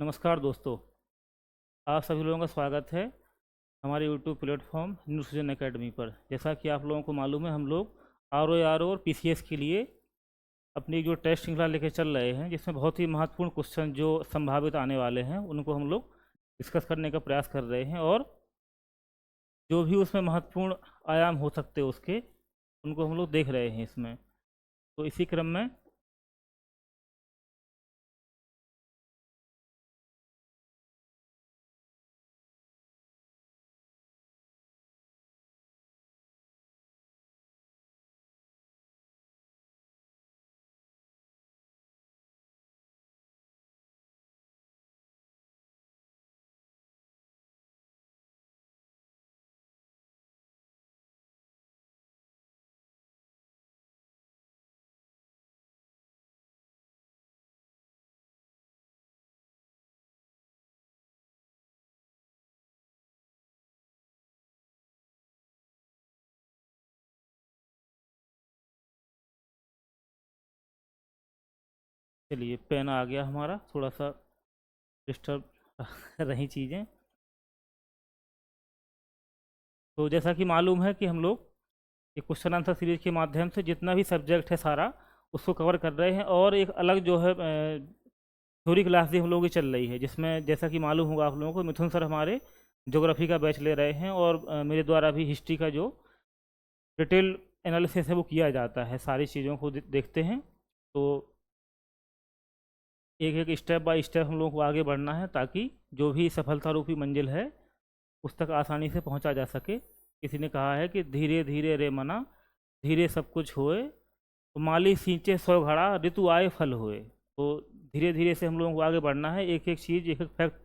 नमस्कार दोस्तों। आप सभी लोगों का स्वागत है हमारे यूट्यूब प्लेटफॉर्म न्यू सृजन एकेडमी पर। जैसा कि आप लोगों को मालूम है, हम लोग आर ओ और पीसीएस के लिए अपनी जो टेस्ट श्रृंखला लेकर चल रहे हैं, जिसमें बहुत ही महत्वपूर्ण क्वेश्चन जो संभावित आने वाले हैं उनको हम लोग डिस्कस करने का प्रयास कर रहे हैं, और जो भी उसमें महत्वपूर्ण आयाम हो सकते हैं उसके, उनको हम लोग देख रहे हैं इसमें। तो इसी क्रम में चलिए, पेन आ गया हमारा, थोड़ा सा डिस्टर्ब रही चीज़ें। तो जैसा कि मालूम है कि हम लोग एक क्वेश्चन आंसर सीरीज के माध्यम से जितना भी सब्जेक्ट है सारा उसको कवर कर रहे हैं, और एक अलग जो है थ्योरी क्लास भी हम लोगों की चल रही है, जिसमें जैसा कि मालूम होगा आप लोगों को, मिथुन सर हमारे ज्योग्राफी का बैच ले रहे हैं, और मेरे द्वारा भी हिस्ट्री का जो डिटेल एनालिसिस है वो किया जाता है। सारी चीज़ों को देखते हैं। तो एक एक स्टेप बाय स्टेप हम लोगों को आगे बढ़ना है, ताकि जो भी सफलता रूपी मंजिल है उस तक आसानी से पहुंचा जा सके। किसी ने कहा है कि धीरे धीरे रे मना, धीरे सब कुछ होए, तो माली सींचे सौ घड़ा, ऋतु आए फल होए। तो धीरे धीरे से हम लोगों को आगे बढ़ना है, एक एक चीज़, एक एक फैक्ट,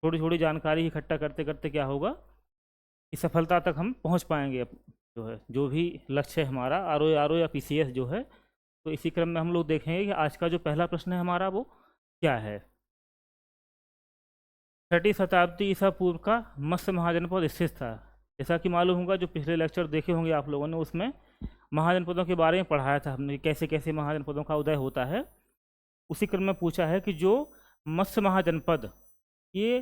थोड़ी थोड़ी जानकारी इकट्ठा करते करते क्या होगा कि सफलता तक हम पहुंच पाएंगे। जो है, जो भी लक्ष्य है हमारा, आर ओ या पीसीएस जो है। तो इसी क्रम में हम लोग देखेंगे कि आज का जो पहला प्रश्न है हमारा वो क्या है। छठी शताब्दी ईसा पूर्व का मत्स्य महाजनपद स्थित था। जैसा कि मालूम होगा, जो पिछले लेक्चर देखे होंगे आप लोगों ने, उसमें महाजनपदों के बारे में पढ़ाया था हमने, कैसे कैसे महाजनपदों का उदय होता है। उसी क्रम में पूछा है कि जो मत्स्य महाजनपद, ये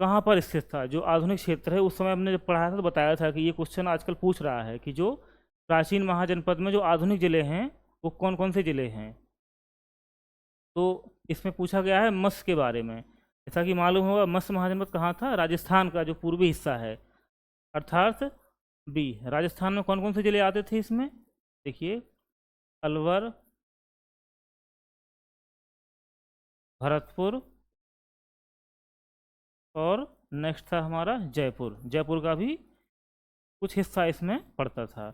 कहाँ पर स्थित था, जो आधुनिक क्षेत्र है। उस समय हमने जब पढ़ाया था तो बताया था कि ये क्वेश्चन आजकल पूछ रहा है कि जो प्राचीन महाजनपद में जो आधुनिक जिले हैं वो कौन कौन से जिले हैं। तो इसमें पूछा गया है मत्स्य के बारे में। जैसा कि मालूम होगा, मत्स्य महाजनपद कहाँ था, राजस्थान का जो पूर्वी हिस्सा है, अर्थात बी। राजस्थान में कौन कौन से जिले आते थे इसमें, देखिए, अलवर, भरतपुर, और नेक्स्ट था हमारा जयपुर। जयपुर का भी कुछ हिस्सा इसमें पड़ता था।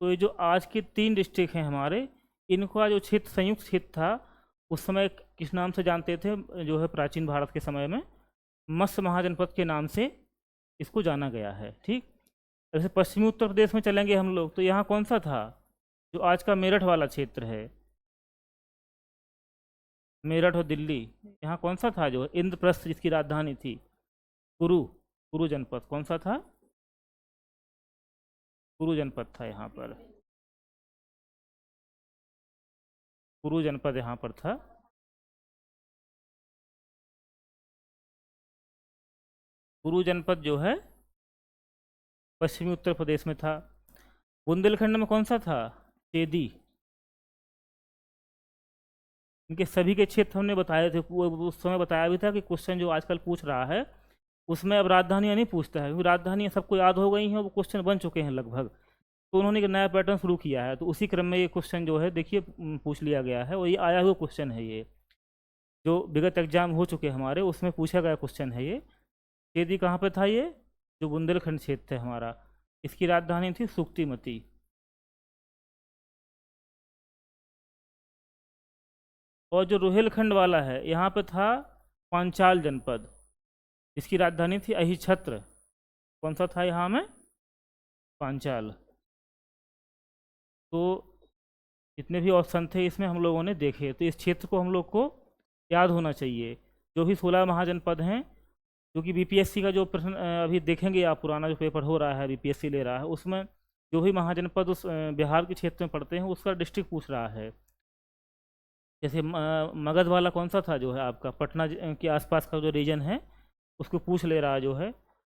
तो ये जो आज के तीन डिस्ट्रिक्ट हैं हमारे, इनका जो क्षेत्र, संयुक्त क्षेत्र था, उस समय किस नाम से जानते थे, जो है प्राचीन भारत के समय में मत्स्य महाजनपद के नाम से इसको जाना गया है। ठीक। जैसे पश्चिमी उत्तर प्रदेश में चलेंगे हम लोग, तो यहाँ कौन सा था, जो आज का मेरठ वाला क्षेत्र है, मेरठ और दिल्ली, यहाँ कौन सा था, जो इंद्रप्रस्थ जिसकी राजधानी थी, कुरु। कुरु जनपद कौन सा था, कुरु जनपद था यहाँ पर, कुरु जनपद यहाँ पर था। कुरु जनपद जो है पश्चिमी उत्तर प्रदेश में था। बुंदेलखंड में कौन सा था, चेदी। इनके सभी के क्षेत्र हमने बताए थे, उस समय बताया भी था कि क्वेश्चन जो आजकल पूछ रहा है उसमें अब राजधानियाँ नहीं पूछता है, क्योंकि राजधानियाँ सबको याद हो गई हैं, वो क्वेश्चन बन चुके हैं लगभग। तो उन्होंने एक नया पैटर्न शुरू किया है, तो उसी क्रम में ये क्वेश्चन जो है देखिए पूछ लिया गया है, और ये आया हुआ क्वेश्चन है। ये जो विगत एग्जाम हो चुके हैं हमारे, उसमें पूछा गया क्वेश्चन है ये। चेदी कहाँ पे था, ये जो बुंदेलखंड क्षेत्र है हमारा, इसकी राजधानी थी सुक्तिमती। और जो रोहिलखंड वाला है, यहाँ पे था पांचाल जनपद, इसकी राजधानी थी अहिछत्र। कौन सा था यहाँ में, पांचाल। तो जितने भी ऑप्शन थे इसमें हम लोगों ने देखे, तो इस क्षेत्र को हम लोग को याद होना चाहिए। जो भी 16 महाजनपद हैं, क्योंकि बीपीएससी का जो प्रश्न अभी देखेंगे आप, पुराना जो पेपर हो रहा है बीपीएससी ले रहा है, उसमें जो भी महाजनपद उस बिहार के क्षेत्र में पड़ते हैं उसका डिस्ट्रिक्ट पूछ रहा है। जैसे मगध वाला कौन सा था जो है आपका, पटना के आसपास का जो रीजन है उसको पूछ ले रहा जो है।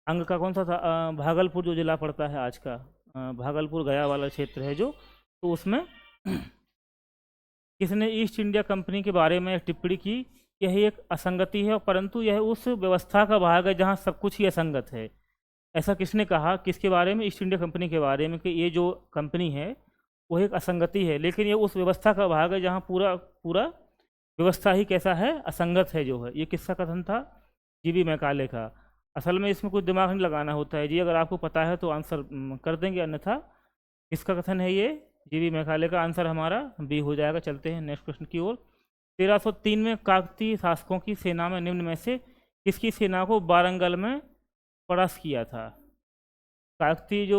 अंग का कौन सा था, भागलपुर जो जिला पड़ता है आज का, भागलपुर गया वाला क्षेत्र है जो, तो उसमें किसने ईस्ट इंडिया कंपनी के बारे में टिप्पणी की, यही एक असंगति है, परंतु यह उस व्यवस्था का भाग है जहाँ सब कुछ ही असंगत है। ऐसा किसने कहा, किसके बारे में, ईस्ट इंडिया कंपनी के बारे में, कि ये जो कंपनी है वो एक असंगति है, लेकिन ये उस व्यवस्था का भाग है जहाँ पूरा पूरा व्यवस्था ही कैसा है, असंगत है जो है। ये किसका कथन था, जीवी मैकाले का। असल में इसमें कुछ दिमाग नहीं लगाना होता है जी, अगर आपको पता है तो आंसर कर देंगे, अन्यथा किसका कथन है ये, जीवी मैकाले का। आंसर हमारा बी हो जाएगा। चलते हैं नेक्स्ट क्वेश्चन की ओर। 1303 में काकतीय शासकों की सेना में निम्न में से किसकी सेना को वारंगल में परास्त किया था। काकतीय जो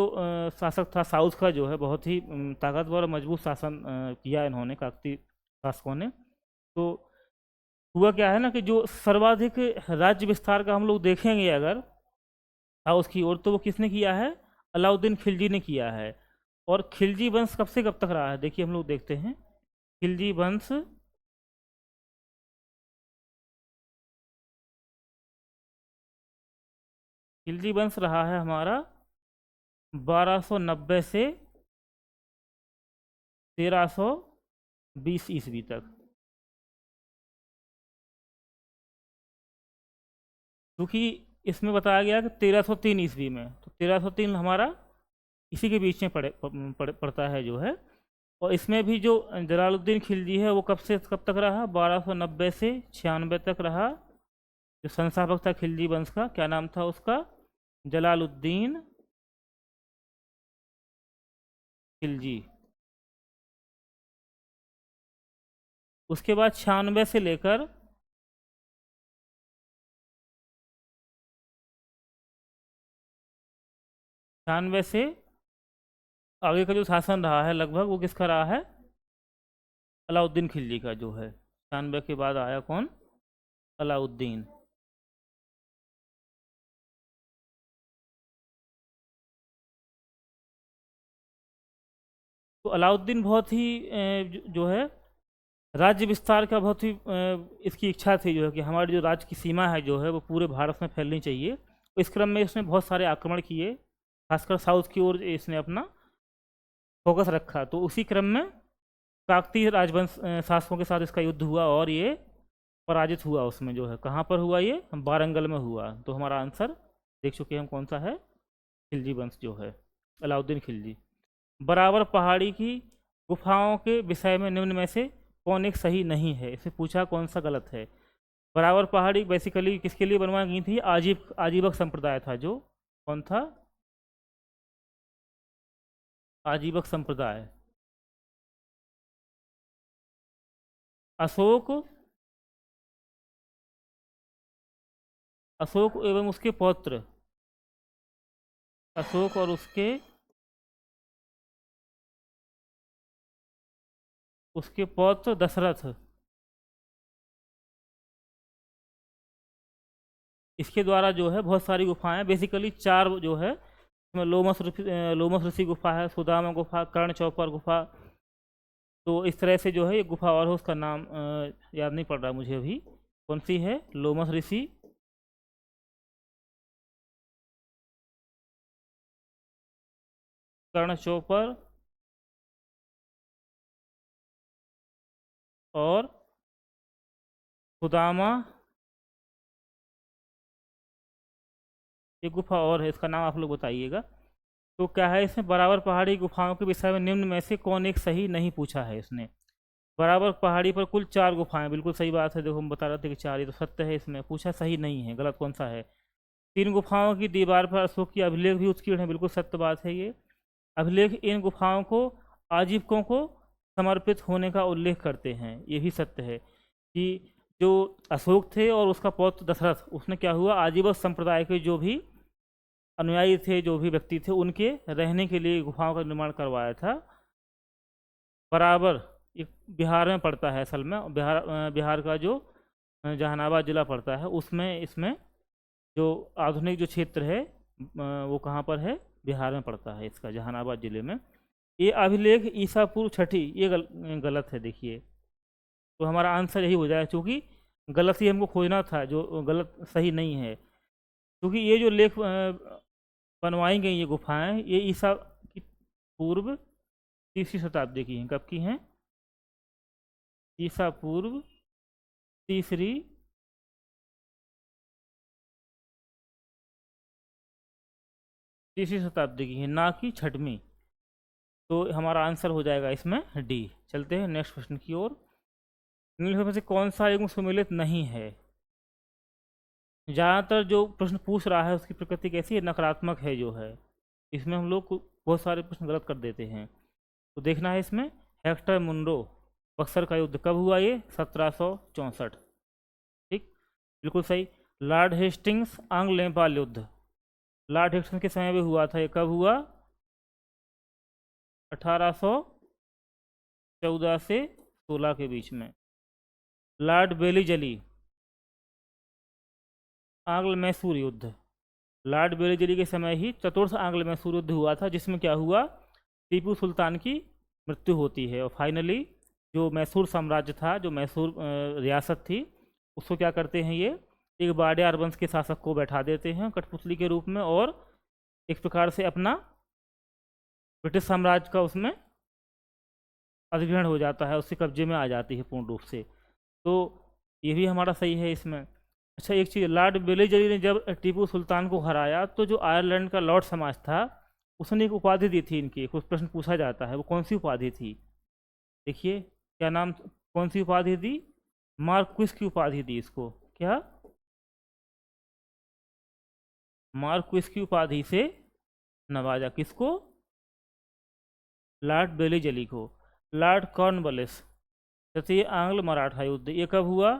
शासक था साउथ का जो है, बहुत ही ताकतवर और मजबूत शासन किया इन्होंने, काकतीय शासकों ने। तो हुआ क्या है ना कि जो सर्वाधिक राज्य विस्तार का हम लोग देखेंगे अगर साउथ की ओर, तो वो किसने किया है, अलाउद्दीन खिलजी ने किया है। और खिलजी वंश कब से कब तक रहा है, देखिए हम लोग देखते हैं। खिलजी वंश खिलजी वंश रहा है हमारा 1290 से 1320 ईस्वी तक। क्योंकि इसमें बताया गया कि 1303 ईस्वी में, तो 1303 हमारा इसी के बीच में पड़ता है जो है। और इसमें भी जो जलालुद्दीन खिलजी है वो कब से कब तक रहा, 1290 से 96 तक रहा। जो संस्थापक था खिलजी वंश का, क्या नाम था उसका, जलालुद्दीन खिलजी। उसके बाद 96 से लेकर 96 से आगे का जो शासन रहा है लगभग, वो किसका रहा है, अलाउद्दीन खिलजी का जो है। 96 के बाद आया कौन, अलाउद्दीन। तो अलाउद्दीन बहुत ही जो है राज्य विस्तार का बहुत ही इसकी इच्छा थी जो है कि हमारी जो राज्य की सीमा है जो है वो पूरे भारत में फैलनी चाहिए। तो इस क्रम में इसने बहुत सारे आक्रमण किए, खासकर साउथ की ओर इसने अपना फोकस रखा। तो उसी क्रम में काकतीय राजवंश शासकों के साथ इसका युद्ध हुआ और ये पराजित हुआ उसमें जो है। कहाँ पर हुआ ये, वारंगल में हुआ। तो हमारा आंसर देख चुके हैं हम कौन सा है, खिलजी वंश जो है, अलाउद्दीन खिलजी। बराबर पहाड़ी की गुफाओं के विषय में निम्न में से कौन एक सही नहीं है, इसे पूछा कौन सा गलत है। बराबर पहाड़ी बेसिकली किसके लिए बनवाई गई थी, आजीवक संप्रदाय था जो, कौन था, आजीवक संप्रदाय। अशोक अशोक एवं उसके पौत्र, अशोक और उसके पौत्र दशरथ, इसके द्वारा जो है बहुत सारी गुफाएं, बेसिकली चार जो है इसमें लोमस ऋषि गुफा है, सुदामा गुफा, कर्ण चौपर गुफा। तो इस तरह से जो है ये गुफा और है, उसका नाम याद नहीं पड़ रहा मुझे अभी, कौन सी है, लोमस ऋषि, कर्ण चौपर और सुदामा। एक गुफा और है, इसका नाम आप लोग बताइएगा। तो क्या है इसमें, बराबर पहाड़ी गुफाओं के विषय में निम्न में से कौन एक सही नहीं पूछा है इसने। बराबर पहाड़ी पर कुल 4 गुफाएं, बिल्कुल सही बात है। देखो हम बता रहे थे कि 4, ये तो सत्य है, इसमें पूछा सही नहीं है, गलत कौन सा है। 3 गुफाओं की दीवार पर अशोक की अभिलेख भी उत्कीर्ण है, बिल्कुल सत्य बात है ये। अभिलेख इन गुफाओं को आजीवकों को समर्पित होने का उल्लेख करते हैं, ये भी सत्य है कि जो अशोक थे और उसका पौत्र दशरथ, उसने क्या हुआ, आजीवक संप्रदाय के जो भी अनुयायी थे, जो भी व्यक्ति थे, उनके रहने के लिए गुफाओं का निर्माण करवाया था। बराबर एक बिहार में पड़ता है असल में, बिहार का जो जहानाबाद जिला पड़ता है, उसमें इसमें जो आधुनिक जो क्षेत्र है वो कहाँ पर है, बिहार में पड़ता है, इसका जहानाबाद जिले में। ये अभिलेख ईसा पूर्व 6ठी, ये गलत है देखिए, तो हमारा आंसर यही हो जाएगा, क्योंकि गलत ही हमको खोजना था, जो गलत सही नहीं है। क्योंकि ये जो लेख बनवाई गई ये गुफाएं, ये ईसा की पूर्व तीसरी शताब्दी की हैं। कब की हैं? ईसा पूर्व तीसरी तीसरी शताब्दी की है, ना कि छठवीं। तो हमारा आंसर हो जाएगा इसमें डी। चलते हैं नेक्स्ट प्रश्न की ओर। निम्नलिखित में से कौन सा युग्म सुमेलित नहीं है? ज़्यादातर जो प्रश्न पूछ रहा है उसकी प्रकृति कैसी है? नकारात्मक है जो है। इसमें हम लोग बहुत सारे प्रश्न गलत कर देते हैं। तो देखना है इसमें, हेक्टर मुंडो बक्सर का युद्ध कब हुआ? ये 1764। ठीक, बिल्कुल सही। लॉर्ड हेस्टिंग्स आंग्ल नेपाल युद्ध, लॉर्ड हेस्टिंग्स के समय में हुआ था। ये कब हुआ? 1814 से 16 के बीच में। लॉर्ड बेलीजली आंग्ल मैसूर युद्ध, लॉर्ड बेलीजली के समय ही चतुर्थ आंग्ल मैसूर युद्ध हुआ था, जिसमें क्या हुआ? टीपू सुल्तान की मृत्यु होती है, और फाइनली जो मैसूर साम्राज्य था, जो मैसूर रियासत थी, उसको क्या करते हैं ये, एक वाडियार वंश के शासक को बैठा देते हैं कठपुतली के रूप में, और एक प्रकार से अपना ब्रिटिश साम्राज्य का उसमें अधिग्रहण हो जाता है, उसके कब्जे में आ जाती है पूर्ण रूप से। तो ये भी हमारा सही है इसमें। अच्छा, एक चीज़, लॉर्ड बेलीजली ने जब टीपू सुल्तान को हराया, तो जो आयरलैंड का लॉर्ड समाज था, उसने एक उपाधि दी थी इनकी। कुछ प्रश्न पूछा जाता है, वो कौन सी उपाधि थी? देखिए क्या नाम, कौन सी उपाधि दी? मार्क्विस की उपाधि दी इसको। क्या? मार्क्विस की उपाधि से नवाजा। किसको? लॉर्ड बेलीजली को। लॉर्ड कॉर्नवालिस, तृतीय आंग्ल मराठा युद्ध, ये कब हुआ?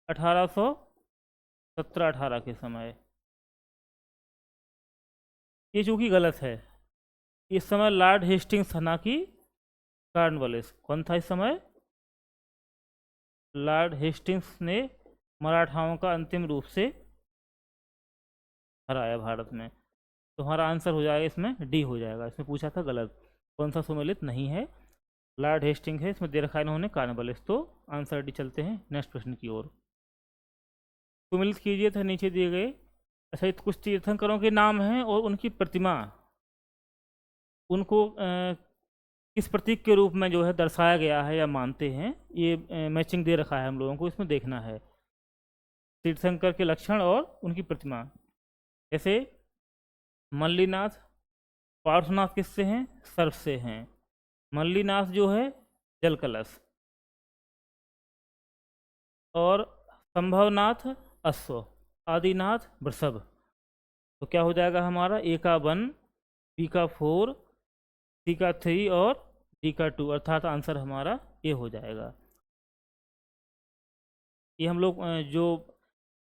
1817-18 के समय। ये चूंकि गलत है, इस समय लॉर्ड हेस्टिंग्स था, ना कि कॉर्नवालिस। कौन था इस समय? लॉर्ड हेस्टिंग्स ने मराठाओं का अंतिम रूप से हराया भारत में। तो हमारा आंसर हो जाएगा इसमें डी हो जाएगा। इसमें पूछा था गलत, कौन सा सुमेलित नहीं है? लॉर्ड हेस्टिंग है, इसमें दे रखा है इन्होंने कॉर्नवालिस। तो आंसर डी। चलते हैं नेक्स्ट प्रश्न की ओर। सुमेलित कीजिए था नीचे दिए गए। अच्छा, ये कुछ तीर्थंकरों के नाम हैं और उनकी प्रतिमा, उनको किस प्रतीक के रूप में जो है दर्शाया गया है या मानते हैं, ये मैचिंग दे रखा है हम लोगों को, इसमें देखना है। तीर्थंकर के लक्षण और उनकी प्रतिमा। जैसे मल्लीनाथ, पार्श्वनाथ किससे हैं? सर्प से हैं। मल्लीनाथ जो है जल कलश, और संभवनाथ अश्व, आदिनाथ वृषभ। तो क्या हो जाएगा हमारा? ए का 1, बी का 4, सी का 3 और डी का 2, अर्थात आंसर हमारा ए हो जाएगा। ये हम लोग जो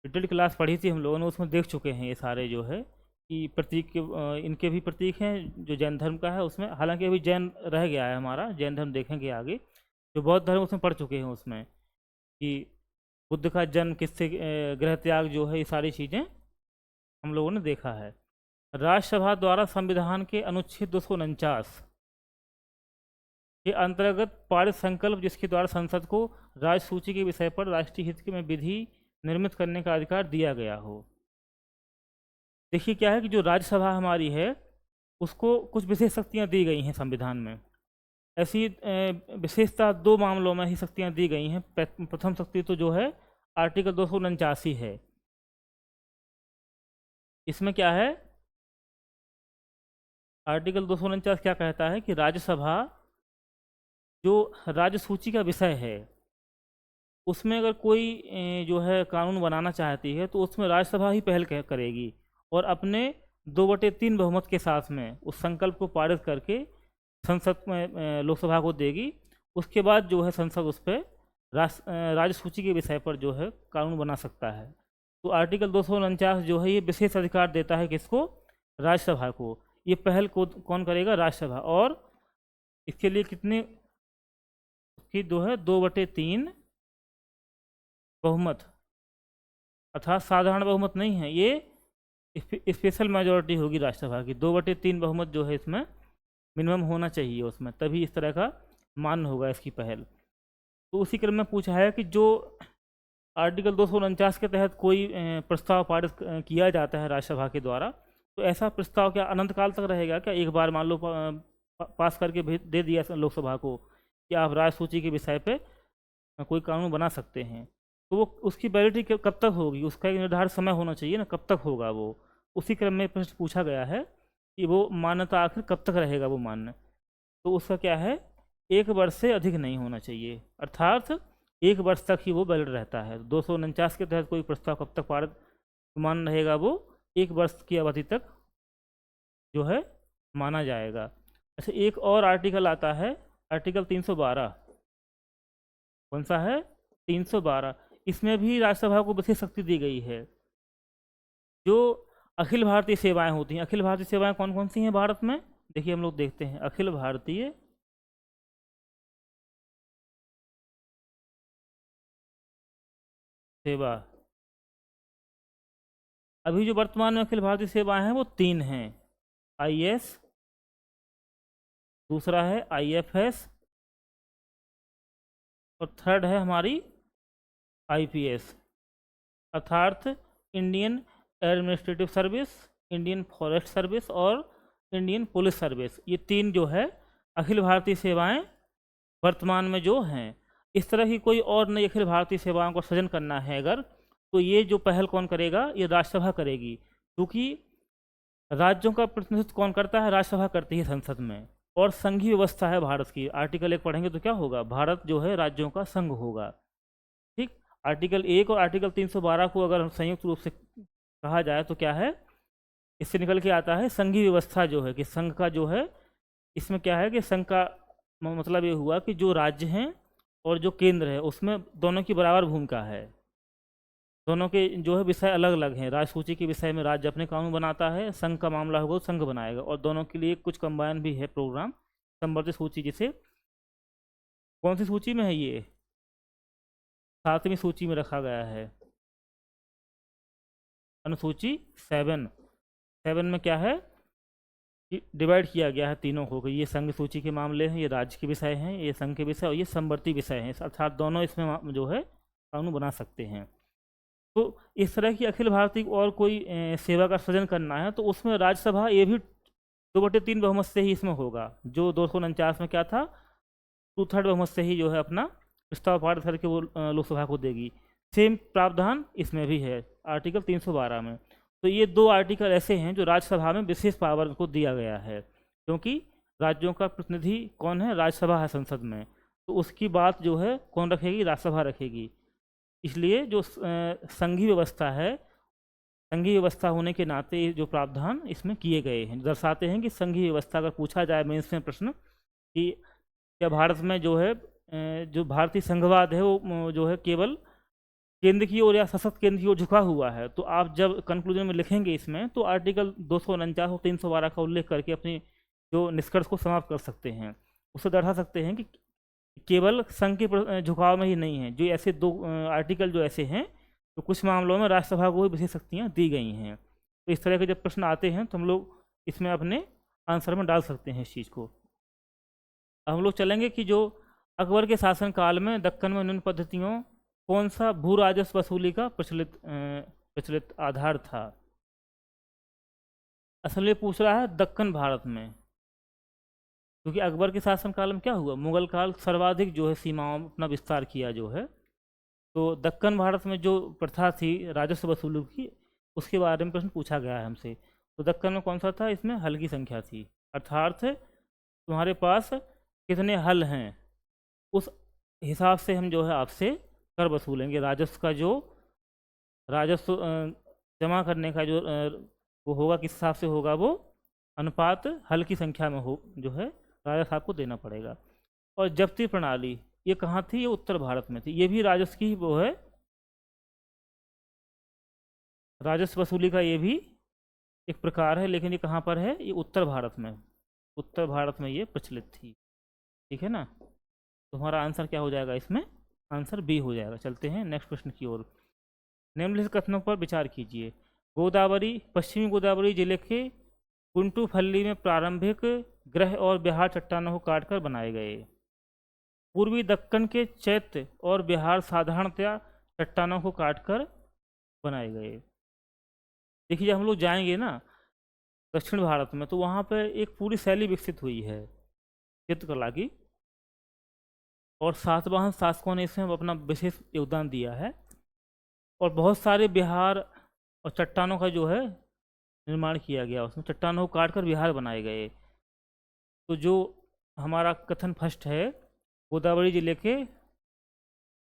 डिटेल क्लास पढ़ी थी हम लोगों ने, उसमें देख चुके हैं ये सारे जो है कि प्रतीक के इनके भी प्रतीक हैं जो जैन धर्म का है उसमें। हालांकि अभी जैन रह गया है हमारा, जैन धर्म देखेंगे आगे। जो बौद्ध धर्म उसमें पढ़ चुके हैं उसमें, कि बुद्ध का जन्म किससे, गृह त्याग जो है, ये सारी चीज़ें हम लोगों ने देखा है। राज्यसभा द्वारा संविधान के अनुच्छेद 249 के अंतर्गत पारित संकल्प, जिसके द्वारा संसद को राज्य सूची के विषय पर राष्ट्रीय हित में विधि निर्मित करने का अधिकार दिया गया हो। देखिए क्या है कि जो राज्यसभा हमारी है, उसको कुछ विशेष शक्तियाँ दी गई हैं संविधान में। ऐसी विशेषता 2 मामलों में ही शक्तियाँ दी गई हैं। प्रथम शक्ति तो जो है आर्टिकल 249 है। इसमें क्या है? आर्टिकल 249 क्या कहता है कि राज्यसभा जो राज्य सूची का विषय है, उसमें अगर कोई जो है कानून बनाना चाहती है, तो उसमें राज्यसभा ही पहल करेगी, और अपने 2/3 बहुमत के साथ में उस संकल्प को पारित करके संसद में लोकसभा को देगी। उसके बाद जो है संसद उस पर राज्य सूची के विषय पर जो है कानून बना सकता है। तो आर्टिकल 249 जो है ये विशेष अधिकार देता है किसको? राज्यसभा को। ये पहल को कौन करेगा? राज्यसभा। और इसके लिए कितने की दो है? 2/3 बहुमत, अर्थात साधारण बहुमत नहीं है, ये स्पेशल मेजॉरिटी होगी राज्यसभा की। 2/3 बहुमत जो है इसमें मिनिमम होना चाहिए उसमें, तभी इस तरह का मान्य होगा इसकी पहल। तो उसी क्रम में पूछा है कि जो आर्टिकल 249 के तहत कोई प्रस्ताव पारित किया जाता है राज्यसभा के द्वारा, तो ऐसा प्रस्ताव क्या अनंत काल तक रहेगा क्या? एक बार मान लो पास करके भेज दे दिया लोकसभा को कि आप राज्य सूची के विषय पे कोई कानून बना सकते हैं, तो वो उसकी वैलिडिटी कब तक होगी? उसका एक निर्धारित समय होना चाहिए ना, कब तक होगा वो। उसी क्रम में प्रश्न पूछा गया है कि वो मान्यता आखिर कब तक रहेगा वो मान्य। तो उसका क्या है, 1 वर्ष से अधिक नहीं होना चाहिए, अर्थात 1 वर्ष तक ही वो वैलिड रहता है। 249 के तहत कोई प्रस्ताव कब तक पारित मान्य रहेगा? वो 1 वर्ष की अवधि तक जो है माना जाएगा। अच्छा, एक और आर्टिकल आता है, आर्टिकल 312। कौन सा है? 312। इसमें भी राज्यसभा को विशेष शक्ति दी गई है। जो अखिल भारतीय सेवाएं होती हैं, अखिल भारतीय सेवाएं कौन कौन सी हैं भारत में? देखिए हम लोग देखते हैं, अखिल भारतीय सेवा। अभी जो वर्तमान में अखिल भारतीय सेवाएं हैं वो 3 हैं। आईएएस, दूसरा है आईएफएस, और थर्ड है हमारी आईपीएस, अर्थात Indian administrative service, Indian forest service और इंडियन पुलिस सर्विस। ये 3 जो है अखिल भारतीय सेवाएं वर्तमान में जो हैं। इस तरह की कोई और नई अखिल भारतीय सेवाओं को सृजन करना है अगर, तो ये जो पहल कौन करेगा? ये राज्यसभा करेगी, क्योंकि राज्यों का प्रतिनिधित्व कौन करता है? राज्यसभा करती है संसद में। और संघीय व्यवस्था है भारत की, आर्टिकल 1 पढ़ेंगे तो क्या होगा? भारत जो है राज्यों का संघ होगा। ठीक, आर्टिकल 1 और आर्टिकल 312 को अगर हम संयुक्त रूप से कहा जाए तो क्या है, इससे निकल के आता है संघीय व्यवस्था जो है, कि संघ का जो है, इसमें क्या है कि संघ का मतलब ये हुआ कि जो राज्य हैं और जो केंद्र है उसमें दोनों की बराबर भूमिका है। दोनों के जो है विषय अलग अलग हैं। राज्य सूची के विषय में राज्य अपने कानून बनाता है, संघ का मामला होगा तो संघ बनाएगा, और दोनों के लिए कुछ कंबाइन भी है प्रोग्राम, संवर्धित सूची, जिसे कौन सी सूची में है ये? 7वीं सूची में रखा गया है, अनुसूची 7 में क्या है कि डिवाइड किया गया है तीनों को, कि ये संघ सूची के मामले हैं, ये राज्य के विषय हैं, ये संघ के विषय, और ये समवर्ती विषय हैं, अर्थात दोनों इसमें जो है कानून बना सकते हैं। तो इस तरह की अखिल भारतीय और कोई सेवा का सृजन करना है तो उसमें राज्यसभा ये भी 2/3 बहुमत से ही इसमें होगा। जो 249 में क्या था, 2/3 बहुमत से ही जो है अपना प्रस्ताव पारित करके वो लोकसभा को देगी। सेम प्रावधान इसमें भी है आर्टिकल 312 में। तो ये 2 आर्टिकल ऐसे हैं जो राज्यसभा में विशेष पावर को दिया गया है, क्योंकि राज्यों का प्रतिनिधि कौन है? राज्यसभा है संसद में, तो उसकी बात जो है कौन रखेगी? राज्यसभा रखेगी। इसलिए जो संघीय व्यवस्था है, संघीय व्यवस्था होने के नाते जो प्रावधान इसमें किए गए हैं दर्शाते हैं कि संघीय व्यवस्था, अगर पूछा जाए मेंस में प्रश्न कि क्या भारत में जो है जो भारतीय संघवाद है वो जो है केवल केंद्र की ओर या सशक्त केंद्र की ओर झुका हुआ है, तो आप जब कंक्लूजन में लिखेंगे इसमें तो आर्टिकल 249 और 312 का उल्लेख करके अपनी जो निष्कर्ष को समाप्त कर सकते हैं। उससे दर्शा सकते हैं कि केवल संघ के झुकाव में ही नहीं है, जो ऐसे 2 आर्टिकल जो ऐसे हैं तो कुछ मामलों में राज्यसभा को भी विशेष शक्तियाँ दी गई हैं। तो इस तरह के जब प्रश्न आते हैं तो हम लोग इसमें अपने आंसर में डाल सकते हैं इस चीज़ को। अब हम लोग चलेंगे कि जो अकबर के शासनकाल में दक्कन में निम्न पद्धतियों कौन सा भू राजस्व वसूली का प्रचलित आधार था? असल में पूछ रहा है दक्कन भारत में, क्योंकि अकबर के शासनकाल में क्या हुआ, मुगल काल सर्वाधिक जो है सीमाओं में अपना विस्तार किया जो है, तो दक्कन भारत में जो प्रथा थी राजस्व वसूली की, उसके बारे में प्रश्न पूछा गया है हमसे। तो दक्कन में कौन सा था? इसमें हल की संख्या थी, अर्थात तुम्हारे पास कितने हल हैं उस हिसाब से हम जो है आपसे कर वसूलेंगे। राजस्व का जो राजस्व जमा करने का जो वो होगा, किस हिसाब से होगा वो, अनुपात हल की संख्या में हो जो है राजस्व आपको देना पड़ेगा। और जब्ती प्रणाली ये कहाँ थी? ये उत्तर भारत में थी। ये भी राजस्व की वो है, राजस्व वसूली का ये भी एक प्रकार है, लेकिन ये कहाँ पर है? ये उत्तर भारत में, उत्तर भारत में ये प्रचलित थी। ठीक है ना, तो हमारा आंसर क्या हो जाएगा इसमें? आंसर बी हो जाएगा। चलते हैं नेक्स्ट प्रश्न की ओर। निम्नलिखित कथनों पर विचार कीजिए। गोदावरी पश्चिमी गोदावरी जिले के कुंटू फल्ली में प्रारंभिक ग्रह और बिहार चट्टानों को काटकर बनाए गए। पूर्वी दक्कन के चैत्य और बिहार साधारणतया चट्टानों को काटकर बनाए गए। देखिए, हम लोग जाएंगे ना दक्षिण भारत में, तो वहाँ पे एक पूरी शैली विकसित हुई है चित्रकला की, और सातवाहन शासकों ने इसमें अपना विशेष योगदान दिया है। और बहुत सारे बिहार और चट्टानों का जो है निर्माण किया गया, उसमें चट्टानों को काट कर बिहार बनाए गए। तो जो हमारा कथन फर्स्ट है, गोदावरी जिले के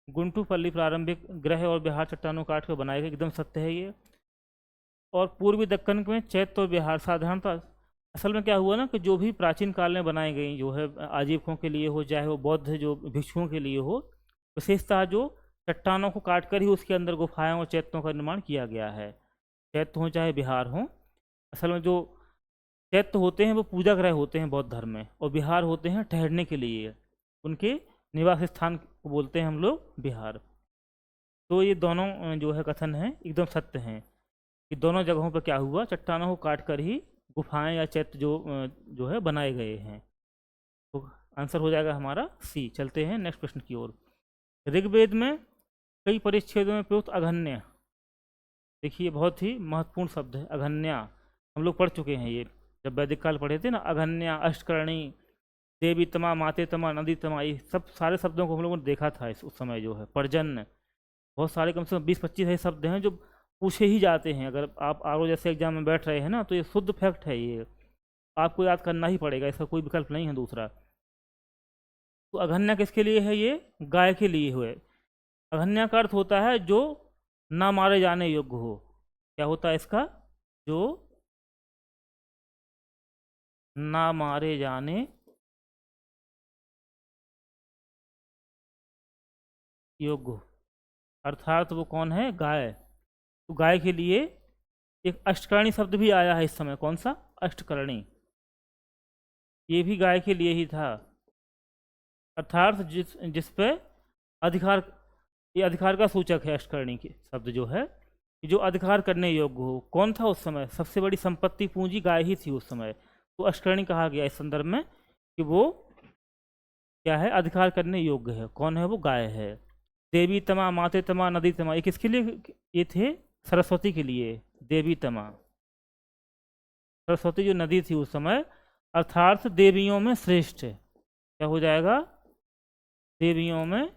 गुंटूपल्ली प्रारंभिक ग्रह और बिहार चट्टानों काट कर बनाए गए, एकदम सत्य है ये। और पूर्वी दक्कन में चैत्य और बिहार साधारणतः, असल में क्या हुआ ना कि जो भी प्राचीन काल में बनाई गई जो है आजीविकों के लिए हो, चाहे वो बौद्ध जो भिक्षुओं के लिए हो, विशेषतः जो चट्टानों को काट कर ही उसके अंदर गुफाएं और चैत्यों का निर्माण किया गया है। चैत्य हो चाहे बिहार हो, असल में जो चैत्य होते हैं वो पूजा ग्रह होते हैं बौद्ध धर्म में, और बिहार होते हैं ठहरने के लिए, उनके निवास स्थान को बोलते हैं हम लोग बिहार। तो ये दोनों जो है कथन है एकदम सत्य हैं कि दोनों जगहों पर क्या हुआ, चट्टानों को काट कर ही गुफाएं या चैत्य जो है बनाए गए हैं। तो आंसर हो जाएगा हमारा सी। चलते हैं नेक्स्ट प्रश्न की ओर। ऋग्वेद में कई परिच्छेदों में प्रयुक्त अघन्य, देखिए बहुत ही महत्वपूर्ण शब्द है अघन्या, हम लोग पढ़ चुके हैं ये जब वैदिक काल पढ़े थे ना। अघन्या, अष्टकर्णी, देवी तमा, माते तमा, नदी तमा, ये सब सारे शब्दों को हम लोगों ने देखा था उस समय जो है। पर्जन्य, बहुत सारे कम से कम 20-25 ऐसे शब्द हैं जो पूछे ही जाते हैं। अगर आप आर जैसे एग्जाम में बैठ रहे हैं ना, तो ये शुद्ध फैक्ट है, ये आपको याद करना ही पड़ेगा, इसका कोई विकल्प नहीं है दूसरा। तो अघन्या किसके लिए है? ये गाय के लिए हुए। अघन्या का अर्थ होता है जो ना मारे जाने योग्य हो। क्या होता है इसका? जो ना मारे जाने योग्य हो, अर्थात वो कौन है? गाय। तो गाय के लिए एक अष्टकर्णी शब्द भी आया है इस समय। कौन सा? अष्टकर्णी, ये भी गाय के लिए ही था। अर्थात जिस पे अधिकार, ये अधिकार का सूचक है अष्टकर्णी के शब्द जो है, कि जो अधिकार करने योग्य हो। कौन था उस समय? सबसे बड़ी संपत्ति पूंजी गाय ही थी उस समय। तो अष्टकर्णी कहा गया इस संदर्भ में कि वो क्या है? अधिकार करने योग्य है। कौन है वो? गाय है। देवी तमा, माते तमा, नदी तमा, ये किसके लिए? ये थे सरस्वती के लिए। देवी तमा, सरस्वती जो नदी थी उस समय, अर्थात देवियों में श्रेष्ठ। क्या हो जाएगा? देवियों में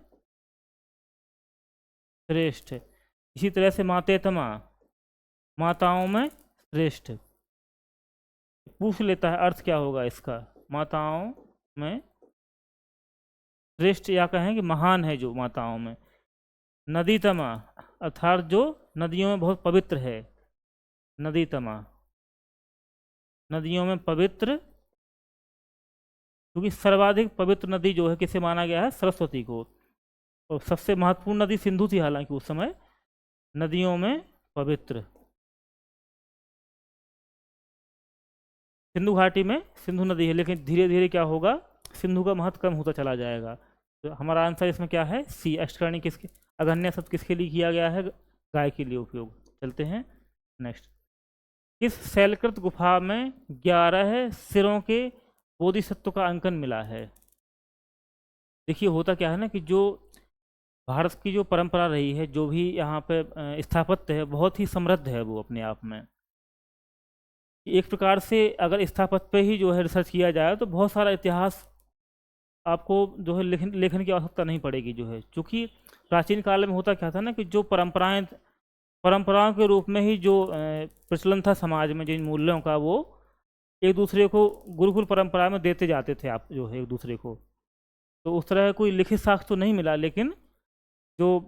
श्रेष्ठ। इसी तरह से माते तमा, माताओं में श्रेष्ठ। पूछ लेता है अर्थ क्या होगा इसका? माताओं में श्रेष्ठ, या कहें कि महान है जो माताओं में। नदी तमा, अर्थात जो नदियों में बहुत पवित्र है। नदी तमा, नदियों में पवित्र, क्योंकि सर्वाधिक पवित्र नदी जो है किसे माना गया है? सरस्वती को। और सबसे महत्वपूर्ण नदी सिंधु थी हालांकि उस समय। नदियों में पवित्र, सिंधु घाटी में सिंधु नदी है, लेकिन धीरे धीरे क्या होगा? सिंधु का महत्व कम होता चला जाएगा। तो हमारा आंसर इसमें क्या है? सी। अष्टकर्णी किसके, अघन्या शब्द किसके लिए किया गया है? गाय के लिए उपयोग। चलते हैं नेक्स्ट। इस शैलकृत गुफा में 11 सिरों के बोधिसत्व का अंकन मिला है। देखिए होता क्या है ना कि जो भारत की जो परंपरा रही है, जो भी यहाँ पे स्थापत्य है, बहुत ही समृद्ध है वो अपने आप में। एक प्रकार से अगर स्थापत्य पे ही जो है रिसर्च किया जाए तो बहुत सारा इतिहास आपको जो है लेखन की आवश्यकता नहीं पड़ेगी जो है। चूँकि प्राचीन काल में होता क्या था ना कि जो परंपराओं के रूप में ही जो प्रचलन था समाज में जिन मूल्यों का, वो एक दूसरे को गुरुकुल परंपरा में देते जाते थे आप जो है एक दूसरे को। तो उस तरह कोई लिखित साक्ष्य तो नहीं मिला, लेकिन जो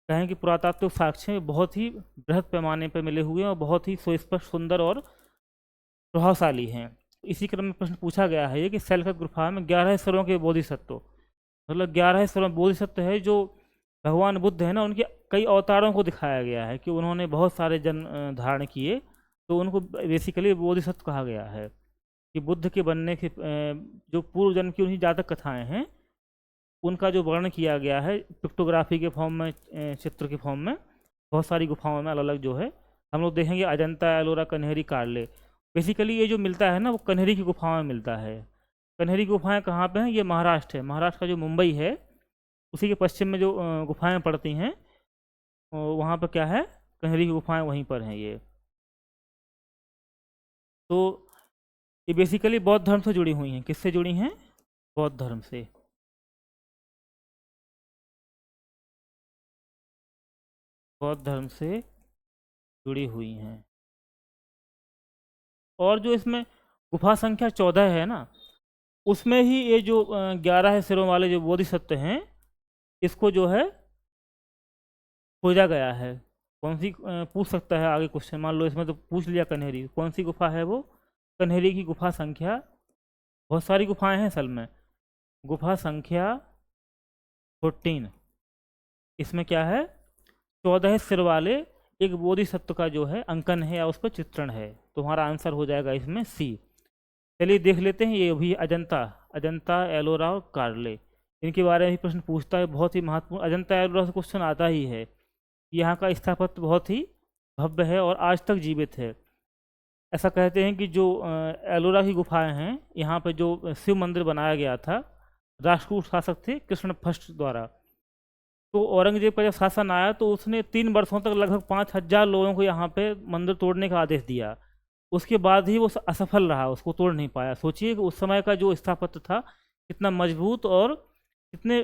कहें कि पुरातात्विक साक्ष्य हैं बहुत ही बृहद पैमाने पर मिले हुए हैं और बहुत ही सुस्पष्ट, सुंदर और प्रभावशाली हैं। इसी क्रम में प्रश्न पूछा गया है ये कि शैलकृत गुफा में 11 स्वरों के बोधिसत्व, मतलब 11 स्वरों बोधिसत्व है जो भगवान बुद्ध है ना, उनके कई अवतारों को दिखाया गया है कि उन्होंने बहुत सारे जन्म धारण किए, तो उनको बेसिकली बोधिसत्व कहा गया है। कि बुद्ध के बनने के जो पूर्व जन्म की उन्हीं जातक कथाएं हैं, उनका जो वर्णन किया गया है पिक्टोग्राफी के फॉर्म में, चित्र के फॉर्म में, बहुत सारी गुफाओं में अलग अलग जो है हम लोग देखेंगे। अजंता, एलोरा, कन्हेरी, कार्ले, बेसिकली ये जो मिलता है ना वो कन्हेरी की गुफाओं में मिलता है। कन्हेरी गुफाएं कहाँ पे हैं? ये महाराष्ट्र है। महाराष्ट्र का जो मुंबई है उसी के पश्चिम में जो गुफाएं पड़ती हैं, वहाँ पर क्या है, कन्हेरी की गुफाएं वहीं पर हैं ये। तो ये बेसिकली बौद्ध धर्म से जुड़ी हुई हैं। किससे जुड़ी हैं? बौद्ध धर्म से। बौद्ध धर्म से जुड़ी हुई हैं। और जो इसमें गुफा संख्या 14 है ना, उसमें ही ये जो 11 सिरों वाले जो बोधिसत्व हैं, इसको जो है खोजा गया है। कौन सी पूछ सकता है आगे क्वेश्चन, मान लो इसमें तो पूछ लिया कन्हेरी, कौन सी गुफा है वो? कन्हेरी की गुफा संख्या, बहुत सारी गुफाएं हैं असल में, गुफा संख्या 14। इसमें क्या है, 14 सिर वाले एक बोधिसत्व का जो है अंकन है या उस पर चित्रण है। तो हमारा आंसर हो जाएगा इसमें सी। चलिए देख लेते हैं, ये भी अजंता, अजंता, एलोरा और कार्ले, इनके बारे में भी प्रश्न पूछता है। बहुत ही महत्वपूर्ण, अजंता एलोरा से क्वेश्चन आता ही है। यहाँ का स्थापत्य बहुत ही भव्य है और आज तक जीवित है। ऐसा कहते हैं कि जो एलोरा की गुफाएं हैं, यहाँ पर जो शिव मंदिर बनाया गया था, राष्ट्रकूट शासक थे कृष्ण फर्स्ट द्वारा। तो औरंगजेब का जब शासन आया तो उसने 3 वर्षों तक लगभग 5,000 लोगों को यहाँ पे मंदिर तोड़ने का आदेश दिया। उसके बाद ही वो असफल रहा, उसको तोड़ नहीं पाया। सोचिए कि उस समय का जो स्थापत्य था कितना मजबूत और कितने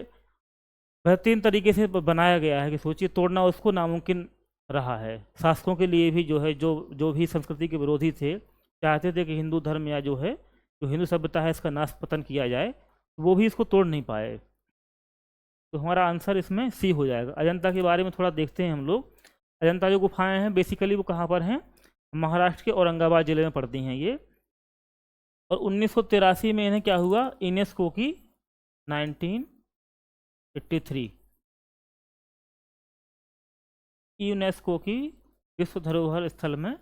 बेहतरीन तरीके से बनाया गया है कि सोचिए तोड़ना उसको नामुमकिन रहा है। शासकों के लिए भी जो है, जो जो भी संस्कृति के विरोधी थे, चाहते थे कि हिंदू धर्म या जो है, जो हिंदू सभ्यता है, इसका नाश पतन किया जाए, वो भी इसको तोड़ नहीं पाए। तो हमारा आंसर इसमें सी हो जाएगा। अजंता के बारे में थोड़ा देखते हैं हम लोग। अजंता जो गुफाएं हैं बेसिकली वो कहाँ पर हैं? महाराष्ट्र के औरंगाबाद ज़िले में पड़ती हैं ये। और 1983 में इन्हें क्या हुआ, यूनेस्को की 1983 यूनेस्को की विश्व धरोहर स्थल में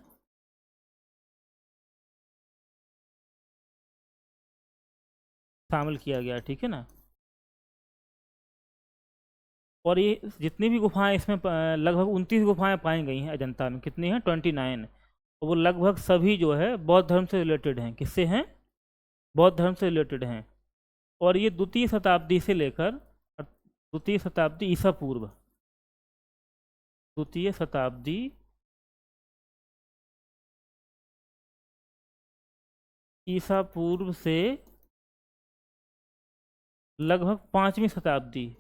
शामिल किया गया, ठीक है ना। और ये जितनी भी गुफाएं इसमें लगभग 29 गुफाएं पाई गई हैं अजंता में। कितनी हैं? 29। और वो लगभग सभी जो है बौद्ध धर्म से रिलेटेड हैं। किससे हैं? बौद्ध धर्म से रिलेटेड हैं। और ये द्वितीय शताब्दी से लेकर, द्वितीय शताब्दी ईसा पूर्व, द्वितीय शताब्दी ईसा पूर्व से लगभग 5वीं शताब्दी,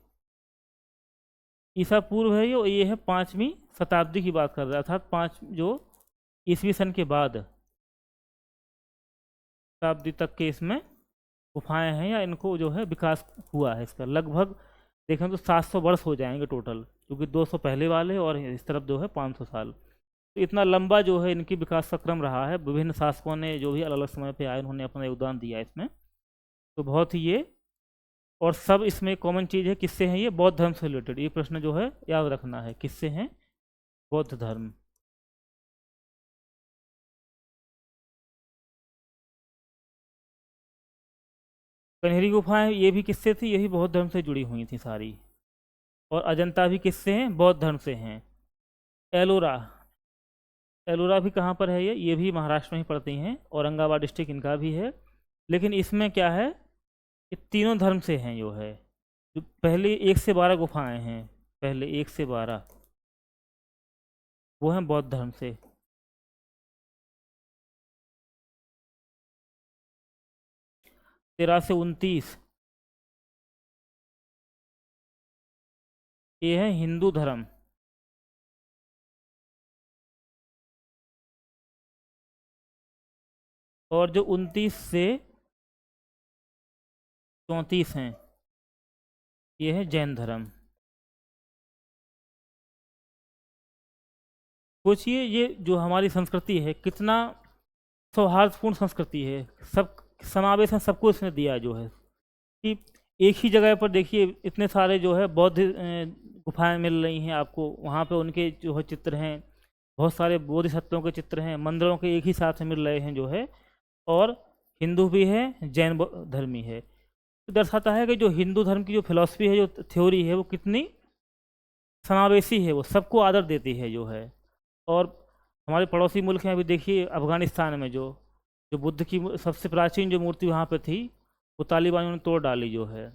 ईसा पूर्व है ये है 5वीं शताब्दी की बात कर रहा था, 5 जो ईसवी सन के बाद शताब्दी तक के इसमें गुफाएं हैं, या इनको जो है विकास हुआ है इसका। लगभग देखें तो 700 वर्ष हो जाएंगे टोटल, क्योंकि 200 पहले वाले और इस तरफ जो है 500 साल। तो इतना लंबा जो है इनकी विकास का क्रम रहा है। विभिन्न शासकों ने जो भी अलग अलग समय पे आए, उन्होंने अपना योगदान दिया इसमें। तो बहुत ही ये, और सब इसमें कॉमन चीज़ है, किससे हैं ये? बौद्ध धर्म से रिलेटेड। ये प्रश्न जो है याद रखना है, किससे हैं? बौद्ध धर्म। कन्हेरी गुफाएं ये भी किससे थी? ये भी बौद्ध धर्म से जुड़ी हुई थी सारी। और अजंता भी किससे हैं? बौद्ध धर्म से हैं। एलोरा, एलोरा भी कहाँ पर है? ये भी महाराष्ट्र में ही पड़ती हैं, औरंगाबाद डिस्ट्रिक्ट इनका भी है। लेकिन इसमें क्या है, ये तीनों धर्म से हैं जो है। जो पहले 1 से 12 गुफाएं हैं, पहले 1 से 12 वो हैं बौद्ध धर्म से। 13 से 29 ये है हिंदू धर्म। और जो 29 से 34 हैं ये है जैन धर्म। सोचिए ये जो हमारी संस्कृति है कितना सौहार्दपूर्ण संस्कृति है, सब समावेश है, सबको इसने दिया जो है कि एक ही जगह पर देखिए इतने सारे जो है बौद्ध गुफाएं मिल रही हैं आपको। वहाँ पे उनके जो है चित्र हैं, बहुत सारे बोधिसत्वों के चित्र हैं, मंदिरों के एक ही साथ मिल रहे हैं जो है। और हिंदू भी है, जैन धर्मी है। तो दर्शाता है कि जो हिंदू धर्म की जो फिलॉसफी है, जो थ्योरी है, वो कितनी समावेशी है, वो सबको आदर देती है जो है। और हमारे पड़ोसी मुल्क हैं, अभी देखिए अफ़गानिस्तान में जो जो बुद्ध की सबसे प्राचीन जो मूर्ति वहाँ पे थी, वो तालिबानियों ने तोड़ डाली जो है।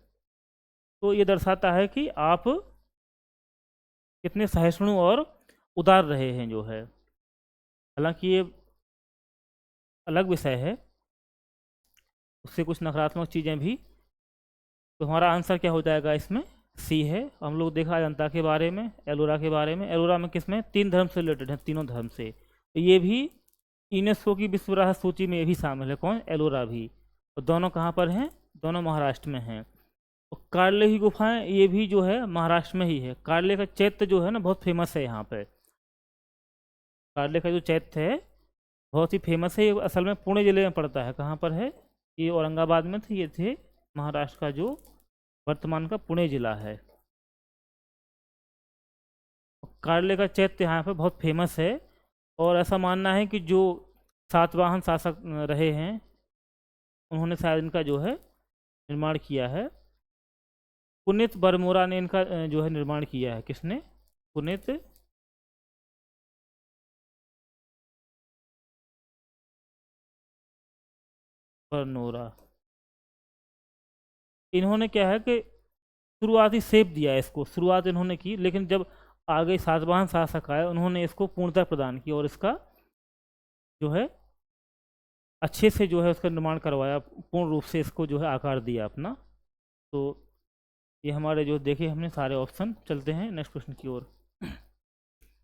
तो ये दर्शाता है कि आप कितने सहिष्णु और उदार रहे हैं जो है। हालांकि ये अलग विषय है, उससे कुछ नकारात्मक चीज़ें भी। तो हमारा आंसर क्या हो जाएगा इसमें? सी है। हम लोग देखा जनता के बारे में, एलोरा के बारे में। एलोरा में किसमें? 3 धर्म से रिलेटेड है, तीनों धर्म से। तो ये भी यूनेस्को की विश्व विरासत सूची में ये भी शामिल है। कौन? एलोरा भी। और दोनों कहाँ पर हैं? दोनों महाराष्ट्र में हैं। और कार्ले की गुफाएं ये भी जो है महाराष्ट्र में ही है। कार्ले का चैत्य जो है ना बहुत फेमस है यहाँ पे। कार्ले का जो चैत्य है बहुत ही फेमस है। ये असल में पुणे जिले में पड़ता है। कहाँ पर है? ये औरंगाबाद में थे, ये थे महाराष्ट्र का जो वर्तमान का पुणे जिला है। कार्ले का चैत्य यहाँ पे बहुत फेमस है। और ऐसा मानना है कि जो सातवाहन शासक रहे हैं उन्होंने शायद इनका जो है निर्माण किया है। पुनीत बरमोरा ने इनका जो है निर्माण किया है। किसने? पुनीत बरनोरा। इन्होंने क्या है कि शुरुआती शेप दिया है इसको, शुरुआत इन्होंने की, लेकिन जब आगे सातवाहन शासक आए उन्होंने इसको पूर्णता प्रदान की और इसका जो है अच्छे से जो है उसका निर्माण करवाया, पूर्ण रूप से इसको जो है आकार दिया अपना। तो ये हमारे जो देखे हमने सारे ऑप्शन। चलते हैं नेक्स्ट क्वेश्चन की ओर।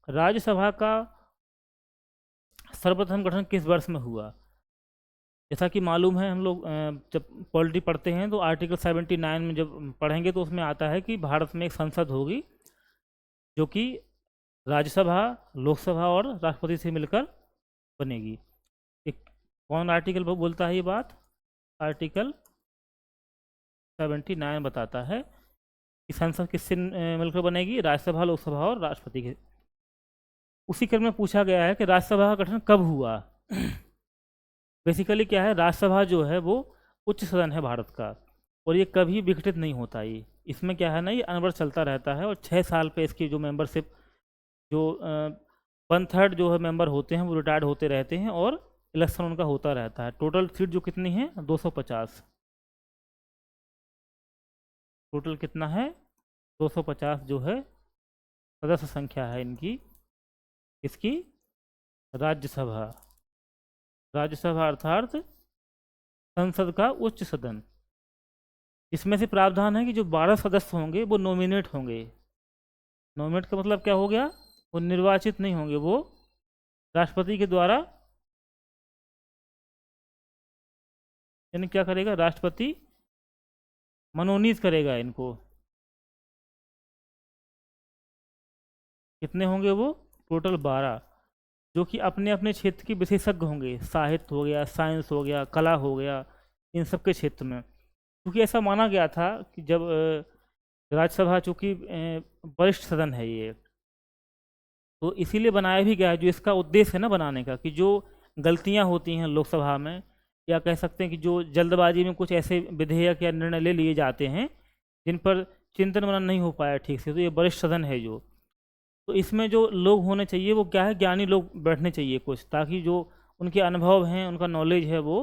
राज्यसभा का सर्वप्रथम गठन किस वर्ष में हुआ? जैसा कि मालूम है, हम लोग जब पॉलिटी पढ़ते हैं तो आर्टिकल 79 में जब पढ़ेंगे तो उसमें आता है कि भारत में एक संसद होगी जो कि राज्यसभा, लोकसभा और राष्ट्रपति से मिलकर बनेगी। एक कौन आर्टिकल बोलता है ये बात? आर्टिकल 79 बताता है कि संसद किससे मिलकर बनेगी? राज्यसभा, लोकसभा और राष्ट्रपति के। उसी क्रम में पूछा गया है कि राज्यसभा का गठन कब हुआ। बेसिकली क्या है, राज्यसभा जो है वो उच्च सदन है भारत का और ये कभी विघटित नहीं होता। ये इसमें क्या है ना, ये अनवरत चलता रहता है और 6 साल पे इसकी जो मेंबरशिप, जो 1/3 जो है मेंबर होते हैं वो रिटायर्ड होते रहते हैं और इलेक्शन उनका होता रहता है। टोटल सीट जो कितनी है? 250। टोटल कितना है? 250 जो है सदस्य संख्या है इनकी। इसकी राज्यसभा, राज्यसभा अर्थात संसद का उच्च सदन। इसमें से प्रावधान है कि जो 12 सदस्य होंगे वो नॉमिनेट होंगे। नॉमिनेट का मतलब क्या हो गया? वो निर्वाचित नहीं होंगे, वो राष्ट्रपति के द्वारा, यानी क्या करेगा? राष्ट्रपति मनोनीत करेगा इनको। कितने होंगे वो? टोटल 12, जो कि अपने अपने क्षेत्र के विशेषज्ञ होंगे। साहित्य हो गया, साइंस हो गया, कला हो गया, इन सब के क्षेत्र में। क्योंकि ऐसा माना गया था कि जब राज्यसभा चूँकि वरिष्ठ सदन है ये, तो इसीलिए बनाया भी गया है। जो इसका उद्देश्य है ना बनाने का, कि जो गलतियां होती हैं लोकसभा में, या कह सकते हैं कि जो जल्दबाजी में कुछ ऐसे विधेयक या निर्णय ले लिए जाते हैं जिन पर चिंतन मनन नहीं हो पाया ठीक से, तो ये वरिष्ठ सदन है जो, तो इसमें जो लोग होने चाहिए वो क्या है, ज्ञानी लोग बैठने चाहिए कुछ, ताकि जो उनके अनुभव हैं, उनका नॉलेज है, वो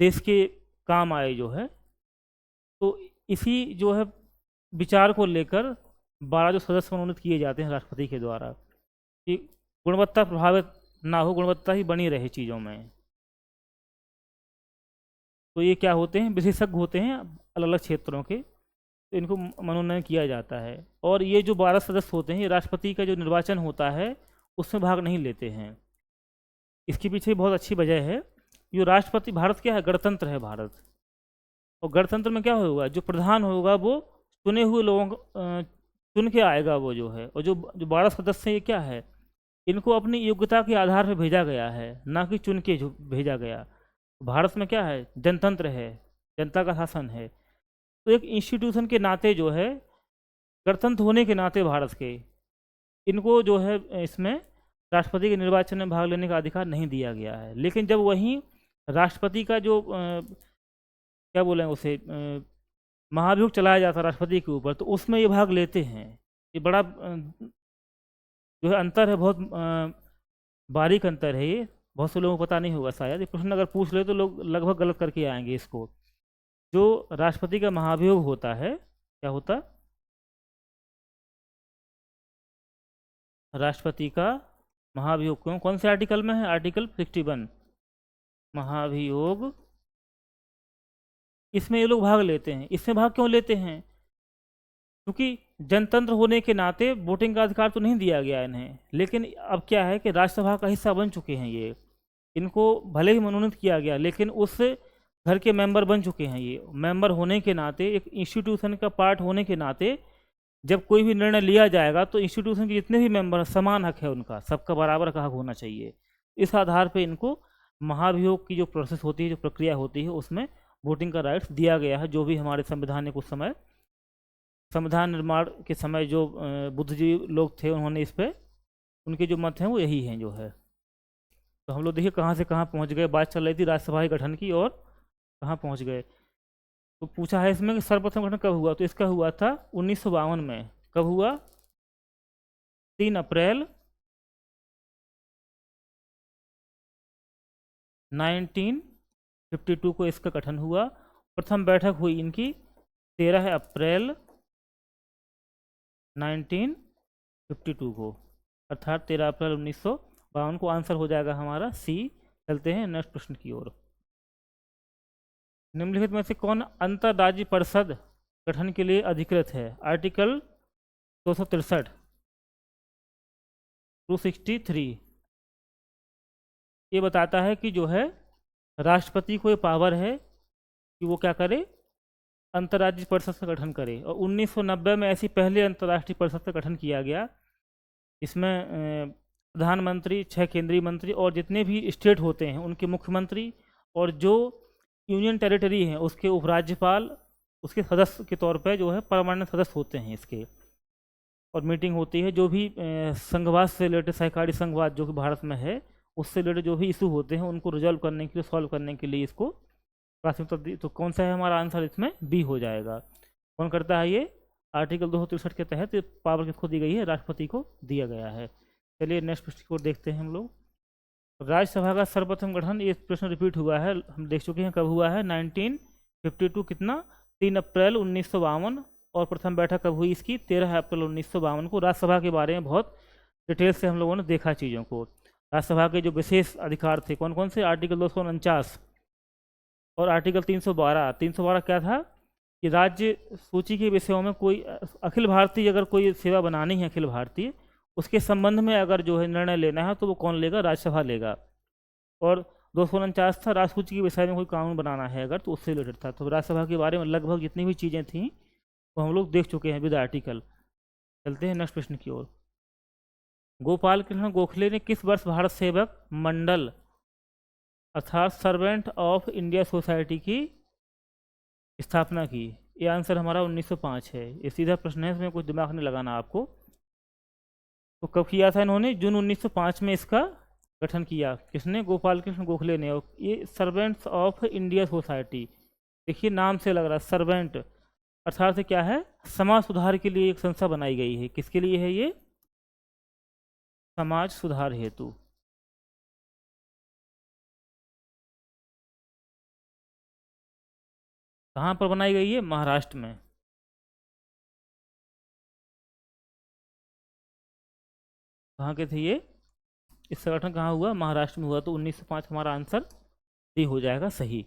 देश के काम आए जो है। तो इसी जो है विचार को लेकर 12 जो सदस्य मनोनीत किए जाते हैं राष्ट्रपति के द्वारा, कि गुणवत्ता प्रभावित ना हो, गुणवत्ता ही बनी रहे चीज़ों में। तो ये क्या होते हैं? विशेषज्ञ होते हैं अलग अलग क्षेत्रों के, तो इनको मनोनयन किया जाता है। और ये जो 12 सदस्य होते हैं, ये राष्ट्रपति का जो निर्वाचन होता है उसमें भाग नहीं लेते हैं। इसके पीछे बहुत अच्छी वजह है। जो राष्ट्रपति, भारत क्या है? गणतंत्र है भारत। और गणतंत्र में क्या होगा? जो प्रधान होगा वो चुने हुए लोगों को चुन के आएगा वो जो है। और जो जो 12 सदस्य हैं, ये क्या है? इनको अपनी योग्यता के आधार पर भेजा गया है, ना कि चुन के जो भेजा गया। भारत में क्या है? जनतंत्र है, जनता का शासन है। तो एक इंस्टीट्यूशन के नाते जो है, गणतंत्र होने के नाते भारत के, इनको जो है इसमें राष्ट्रपति के निर्वाचन में भाग लेने का अधिकार नहीं दिया गया है। लेकिन जब वहीं राष्ट्रपति का जो क्या बोलें उसे, महाभियोग चलाया जाता है राष्ट्रपति के ऊपर, तो उसमें ये भाग लेते हैं। ये बड़ा जो है अंतर है, बहुत बारीक अंतर है ये। बहुत से लोगों को पता नहीं होगा शायद। ये प्रश्न अगर पूछ ले तो लोग लगभग गलत करके आएंगे इसको। जो राष्ट्रपति का महाभियोग होता है, क्या होता, राष्ट्रपति का महाभियोग कौन से आर्टिकल में है, आर्टिकल 61, महाभियोग। इसमें ये लोग भाग लेते हैं। इसमें भाग क्यों लेते हैं? क्योंकि जनतंत्र होने के नाते वोटिंग का अधिकार तो नहीं दिया गया इन्हें, लेकिन अब क्या है कि राज्यसभा का हिस्सा बन चुके हैं ये, इनको भले ही मनोनीत किया गया लेकिन उस घर के मेंबर बन चुके हैं। ये मेंबर होने के नाते, एक इंस्टीट्यूशन का पार्ट होने के नाते, जब कोई भी निर्णय लिया जाएगा तो इंस्टीट्यूशन के जितने भी मेंबर हैं समान हक है उनका, सबका बराबर का हक होना चाहिए। इस आधार पे इनको महाभियोग की जो प्रोसेस होती है, जो प्रक्रिया होती है, उसमें वोटिंग का राइट्स दिया गया है। जो भी हमारे संविधान ने कुछ समय, संविधान निर्माण के समय जो बुद्धिजीवी लोग थे, उन्होंने इस पर, उनके जो मत हैं वो यही हैं जो है। तो हम लोग देखिए कहाँ से कहाँ पहुँच गए। बात चल रही थी राज्यसभा के गठन की, और कहाँ पहुँच गए। तो पूछा है इसमें कि सर्वप्रथम गठन कब हुआ, तो इसका हुआ था 1952 में। कब हुआ? 3 अप्रैल 1952 को इसका गठन हुआ। प्रथम बैठक हुई इनकी 13 अप्रैल 1952 को, अर्थात 13 अप्रैल 1952 को। आंसर हो जाएगा हमारा सी। चलते हैं नेक्स्ट प्रश्न की ओर। निम्नलिखित में से कौन अंतर्राज्यीय परिषद गठन के लिए अधिकृत है? आर्टिकल 263, 263 ये बताता है कि जो है राष्ट्रपति को ये पावर है कि वो क्या करे, अंतर्राज्यीय परिषद का गठन करे। और 1990 में ऐसी पहले अंतर्राष्ट्रीय परिषद का गठन किया गया। इसमें प्रधानमंत्री, 6 केंद्रीय मंत्री और जितने भी स्टेट होते हैं उनके मुख्यमंत्री, और जो यूनियन टेरिटरी हैं उसके उपराज्यपाल, उसके सदस्य के तौर पे जो है परमानेंट सदस्य होते हैं इसके। और मीटिंग होती है, जो भी संघवाद से रिलेटेड, सहकारी संघवाद जो कि भारत में है, उससे रिलेटेड जो भी इशू होते हैं उनको रिजॉल्व करने के लिए, सॉल्व करने के लिए इसको प्राथमिकता दी। तो कौन सा है हमारा आंसर इसमें? बी हो जाएगा। कौन करता है ये? आर्टिकल 263 के तहत पावर किसको दी गई है? राष्ट्रपति को दिया गया है। चलिए नेक्स्ट प्रश्न को देखते हैं हम लोग। राज्यसभा का सर्वप्रथम गठन, ये प्रश्न रिपीट हुआ है, हम देख चुके हैं कब हुआ है, 1952 कितना, 3 अप्रैल 1952। और प्रथम बैठक कब हुई इसकी? 13 अप्रैल 1952 को। राज्यसभा के बारे में बहुत डिटेल से हम लोगों ने देखा चीज़ों को। राज्यसभा के जो विशेष अधिकार थे कौन कौन से? आर्टिकल 249 और आर्टिकल 312। 312 क्या था कि राज्य सूची के विषयों में कोई अखिल भारतीय, अगर कोई सेवा बनानी है अखिल भारतीय, उसके संबंध में अगर जो है निर्णय लेना है तो वो कौन लेगा? राज्यसभा लेगा। और 249 था राजसूची के विषय में कोई कानून बनाना है अगर, तो उससे रिलेटेड था। तो राज्यसभा के बारे में लगभग जितनी भी चीज़ें थीं वो हम लोग देख चुके हैं विद आर्टिकल। चलते हैं नेक्स्ट प्रश्न की ओर। गोपाल कृष्ण गोखले ने किस वर्ष भारत सेवक मंडल अर्थात सर्वेंट ऑफ इंडिया सोसाइटी की स्थापना की? ये आंसर हमारा 1905 है। ये सीधा प्रश्न है, इसमें कुछ दिमाग नहीं लगाना आपको। तो कब किया था इन्होंने? जून 1905 में इसका गठन किया। किसने? गोपाल कृष्ण गोखले ने। और ये सर्वेंट्स ऑफ इंडिया सोसाइटी, देखिए नाम से लग रहा है सर्वेंट, अर्थात क्या है? समाज सुधार के लिए एक संस्था बनाई गई है। किसके लिए है ये? समाज सुधार हेतु। कहाँ पर बनाई गई है? महाराष्ट्र में। कहाँ के थे ये? इस संगठन कहाँ हुआ? महाराष्ट्र में हुआ। तो 1905 हमारा आंसर डी हो जाएगा सही।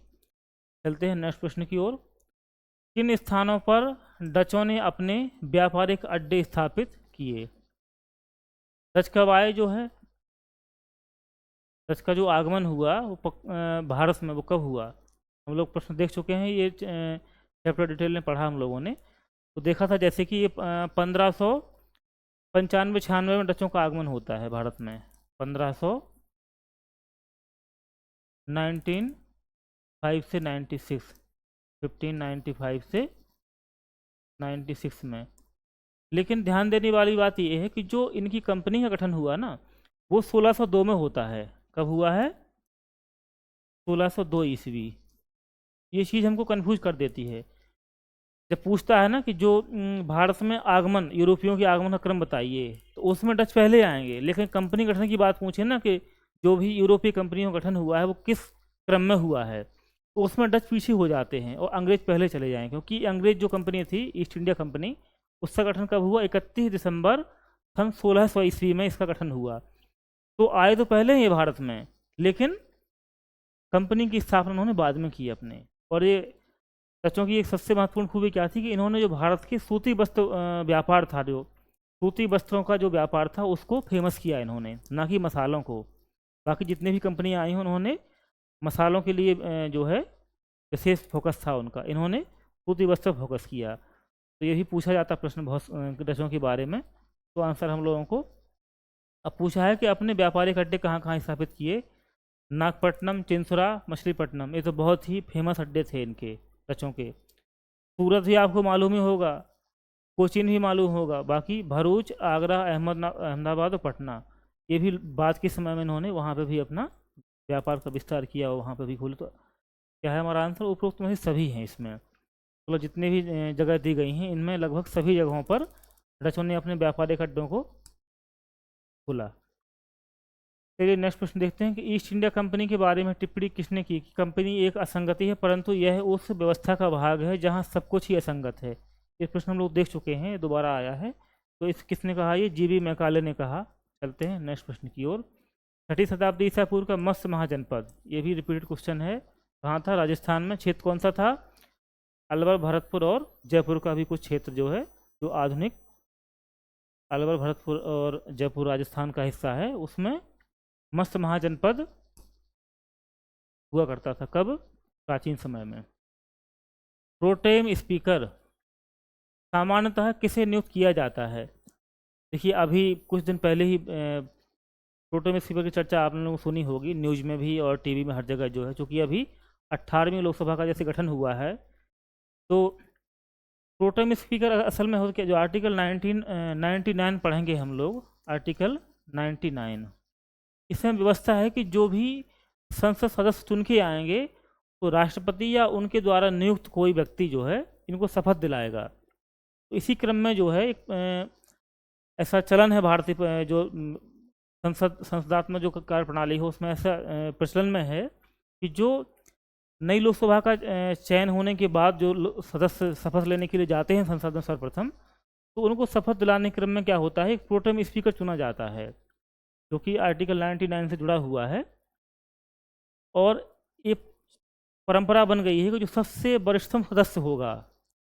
चलते हैं नेक्स्ट प्रश्न की ओर। किन स्थानों पर डचों ने अपने व्यापारिक अड्डे स्थापित किए? डच कब आए जो है? डच का जो आगमन हुआ वो भारत में वो कब हुआ? हम लोग प्रश्न देख चुके हैं, ये चैप्टर डिटेल में पढ़ा हम लोगों ने। तो देखा था जैसे कि ये 1595-96 में डचों का आगमन होता है भारत में। 1595 से 96, 1595 से 96 में। लेकिन ध्यान देने वाली बात यह है कि जो इनकी कंपनी का गठन हुआ ना, वो 1602 में होता है। कब हुआ है? 1602 ईस्वी। ये चीज़ हमको कंफ्यूज कर देती है। जब पूछता है ना कि जो भारत में आगमन, यूरोपियों के आगमन का क्रम बताइए, तो उसमें डच पहले आएंगे। लेकिन कंपनी गठन की बात पूछे ना कि जो भी यूरोपीय कंपनियों का गठन हुआ है वो किस क्रम में हुआ है, तो उसमें डच पीछे हो जाते हैं और अंग्रेज पहले चले जाएँ, क्योंकि अंग्रेज जो कंपनी थी ईस्ट इंडिया कंपनी, उसका गठन कब हुआ? 31 दिसंबर सन 1600 ईस्वी में इसका गठन हुआ। तो आए तो पहले ही ये भारत में, लेकिन कंपनी की स्थापना उन्होंने बाद में की अपने। और ये डचों की एक सबसे महत्वपूर्ण खूबी क्या थी कि इन्होंने जो भारत के सूती वस्त्र व्यापार था, जो सूती वस्त्रों का जो व्यापार था उसको फेमस किया इन्होंने, ना कि मसालों को। बाकी जितने भी कंपनियां आई हैं उन्होंने मसालों के लिए जो है विशेष फोकस था उनका, इन्होंने सूती वस्त्र फोकस किया। तो ये भी पूछा जाता प्रश्न बहुत डचों के बारे में। तो आंसर हम लोगों को अब पूछा है कि अपने व्यापारिक अड्डे कहाँ कहाँ स्थापित किए। नागपट्टनम, चिंसुरा, मछलीपट्टनम, ये तो बहुत ही फेमस अड्डे थे इनके, डचों के। सूरत भी आपको मालूम ही होगा, कोचीन भी मालूम होगा, बाकी भरूच, आगरा, अहमदाबाद और पटना, ये भी बाद के समय में इन्होंने वहाँ पे भी अपना व्यापार का विस्तार किया और वहाँ पे भी खोले। तो क्या है हमारा आंसर? उपरोक्त में से सभी हैं इसमें। मतलब जितने भी जगह दी गई हैं इनमें लगभग सभी जगहों पर डचों ने अपने व्यापारिक अड्डों को खोला। चलिए नेक्स्ट प्रश्न देखते हैं कि ईस्ट इंडिया कंपनी के बारे में टिप्पणी किसने की? कि कंपनी एक असंगति है, परंतु यह उस व्यवस्था का भाग है जहां सब कुछ ही असंगत है। ये प्रश्न हम लोग देख चुके हैं, दोबारा आया है। तो इस किसने कहा? ये जीबी मैकाले ने कहा। चलते हैं नेक्स्ट प्रश्न की ओर। 6ठी शताब्दी ईसा पूर्व का मत्स्य महाजनपद, ये भी रिपीटेड क्वेश्चन है। कहाँ था? राजस्थान में। क्षेत्र कौन सा था? अलवर, भरतपुर और जयपुर का भी कुछ क्षेत्र जो है, जो आधुनिक अलवर, भरतपुर और जयपुर राजस्थान का हिस्सा है, उसमें मत्स्य महाजनपद हुआ करता था। कब? प्राचीन समय में। प्रोटेम स्पीकर सामान्यतः किसे नियुक्त किया जाता है? देखिए अभी कुछ दिन पहले ही प्रोटेम स्पीकर की चर्चा आप लोगों ने सुनी होगी, न्यूज़ में भी और टीवी में हर जगह जो है, चूँकि अभी 18वीं लोकसभा का जैसे गठन हुआ है। तो प्रोटेम स्पीकर असल में हो क्या, जो आर्टिकल 99 पढ़ेंगे हम लोग, आर्टिकल 99, इसमें व्यवस्था है कि जो भी संसद सदस्य चुन के आएंगे तो राष्ट्रपति या उनके द्वारा नियुक्त कोई व्यक्ति जो है इनको शपथ दिलाएगा। तो इसी क्रम में जो है एक ऐसा चलन है भारतीय जो संसदात्मक जो कार्य प्रणाली है उसमें ऐसा प्रचलन में है कि जो नई लोकसभा का चयन होने के बाद जो सदस्य शपथ लेने के लिए जाते हैं संसद में सर्वप्रथम, तो उनको शपथ दिलाने क्रम में क्या होता है, एक प्रोटेम स्पीकर चुना जाता है, जो कि आर्टिकल 99 से जुड़ा हुआ है। और ये परंपरा बन गई है कि जो सबसे वरिष्ठतम सदस्य होगा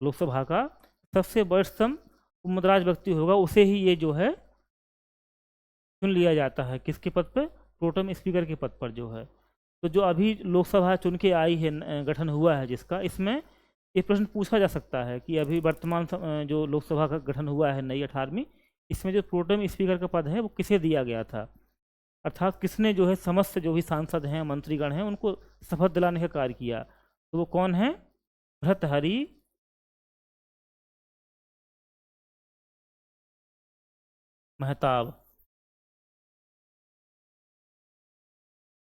लोकसभा का, सबसे वरिष्ठतम उम्मदराज व्यक्ति होगा, उसे ही ये जो है चुन लिया जाता है। किसके पद पर? प्रोटेम स्पीकर के पद पर जो है। तो जो अभी लोकसभा चुन के आई है, गठन हुआ है जिसका, इसमें ये प्रश्न पूछा जा सकता है कि अभी वर्तमान जो लोकसभा का गठन हुआ है नई 18वीं, इसमें जो प्रोटेम स्पीकर का पद है वो किसे दिया गया था, अर्थात किसने जो है समस्त जो भी सांसद हैं, मंत्रीगण हैं, उनको शपथ दिलाने का कार्य किया। तो वो कौन है? भर्तृहरि मेहताब।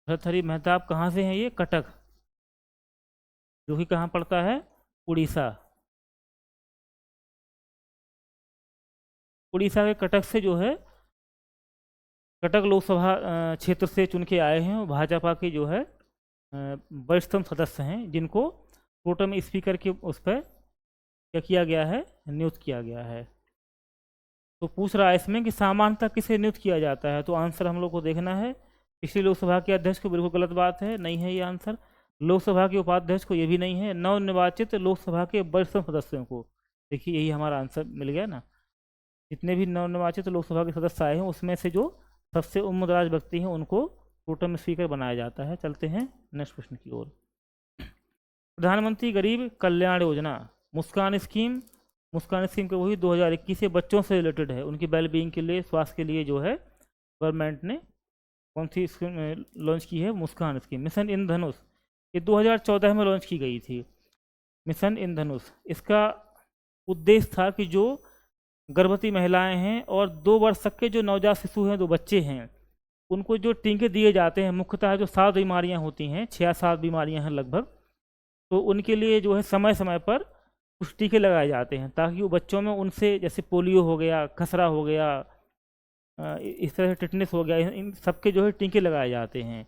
भर्तृहरि मेहताब कहाँ से हैं? ये कटक, जो कि कहाँ पड़ता है? उड़ीसा। उड़ीसा के कटक से जो है, कटक लोकसभा क्षेत्र से चुन के आए हैं। भाजपा के जो है वरिष्ठतम सदस्य हैं, जिनको प्रोटेम स्पीकर के उस पर क्या किया गया है? नियुक्त किया गया है। तो पूछ रहा है इसमें कि सामान्यतः किसे नियुक्त किया जाता है, तो आंसर हम लोग को देखना है। पिछली लोकसभा के अध्यक्ष को, बिल्कुल गलत बात है, नहीं है ये आंसर। लोकसभा के उपाध्यक्ष को, ये भी नहीं है। नवनिर्वाचित लोकसभा के वरिष्ठतम सदस्यों को, देखिए यही हमारा आंसर मिल गया ना। जितने भी नवनिर्वाचित लोकसभा के सदस्य आए हैं उसमें से जो सबसे उम्मदराज व्यक्ति हैं उनको प्रोटेम स्पीकर बनाया जाता है। चलते हैं नेक्स्ट प्रश्न की ओर। प्रधानमंत्री गरीब कल्याण योजना, मुस्कान स्कीम, मुस्कान स्कीम के वही 2021 से बच्चों से रिलेटेड है, उनकी वेलबींग के लिए, स्वास्थ्य के लिए जो है गवर्नमेंट ने कौन सी स्कीम लॉन्च की है? मुस्कान स्कीम। मिशन इंद्रधनुष, ये 2014 में लॉन्च की गई थी, मिशन इंद्रधनुष। इसका उद्देश्य था कि जो गर्भवती महिलाएं हैं और 2 वर्ष तक के जो नवजात शिशु हैं, 2 बच्चे हैं, उनको जो टीके दिए जाते हैं, मुख्यतः जो 7 बीमारियां होती हैं, 6 या 7 बीमारियां हैं लगभग, तो उनके लिए जो है समय समय पर कुछ टीके लगाए जाते हैं, ताकि वो बच्चों में उनसे, जैसे पोलियो हो गया, खसरा हो गया, इस तरह से टिटनेस हो गया, इन सबके जो है टीके लगाए जाते हैं।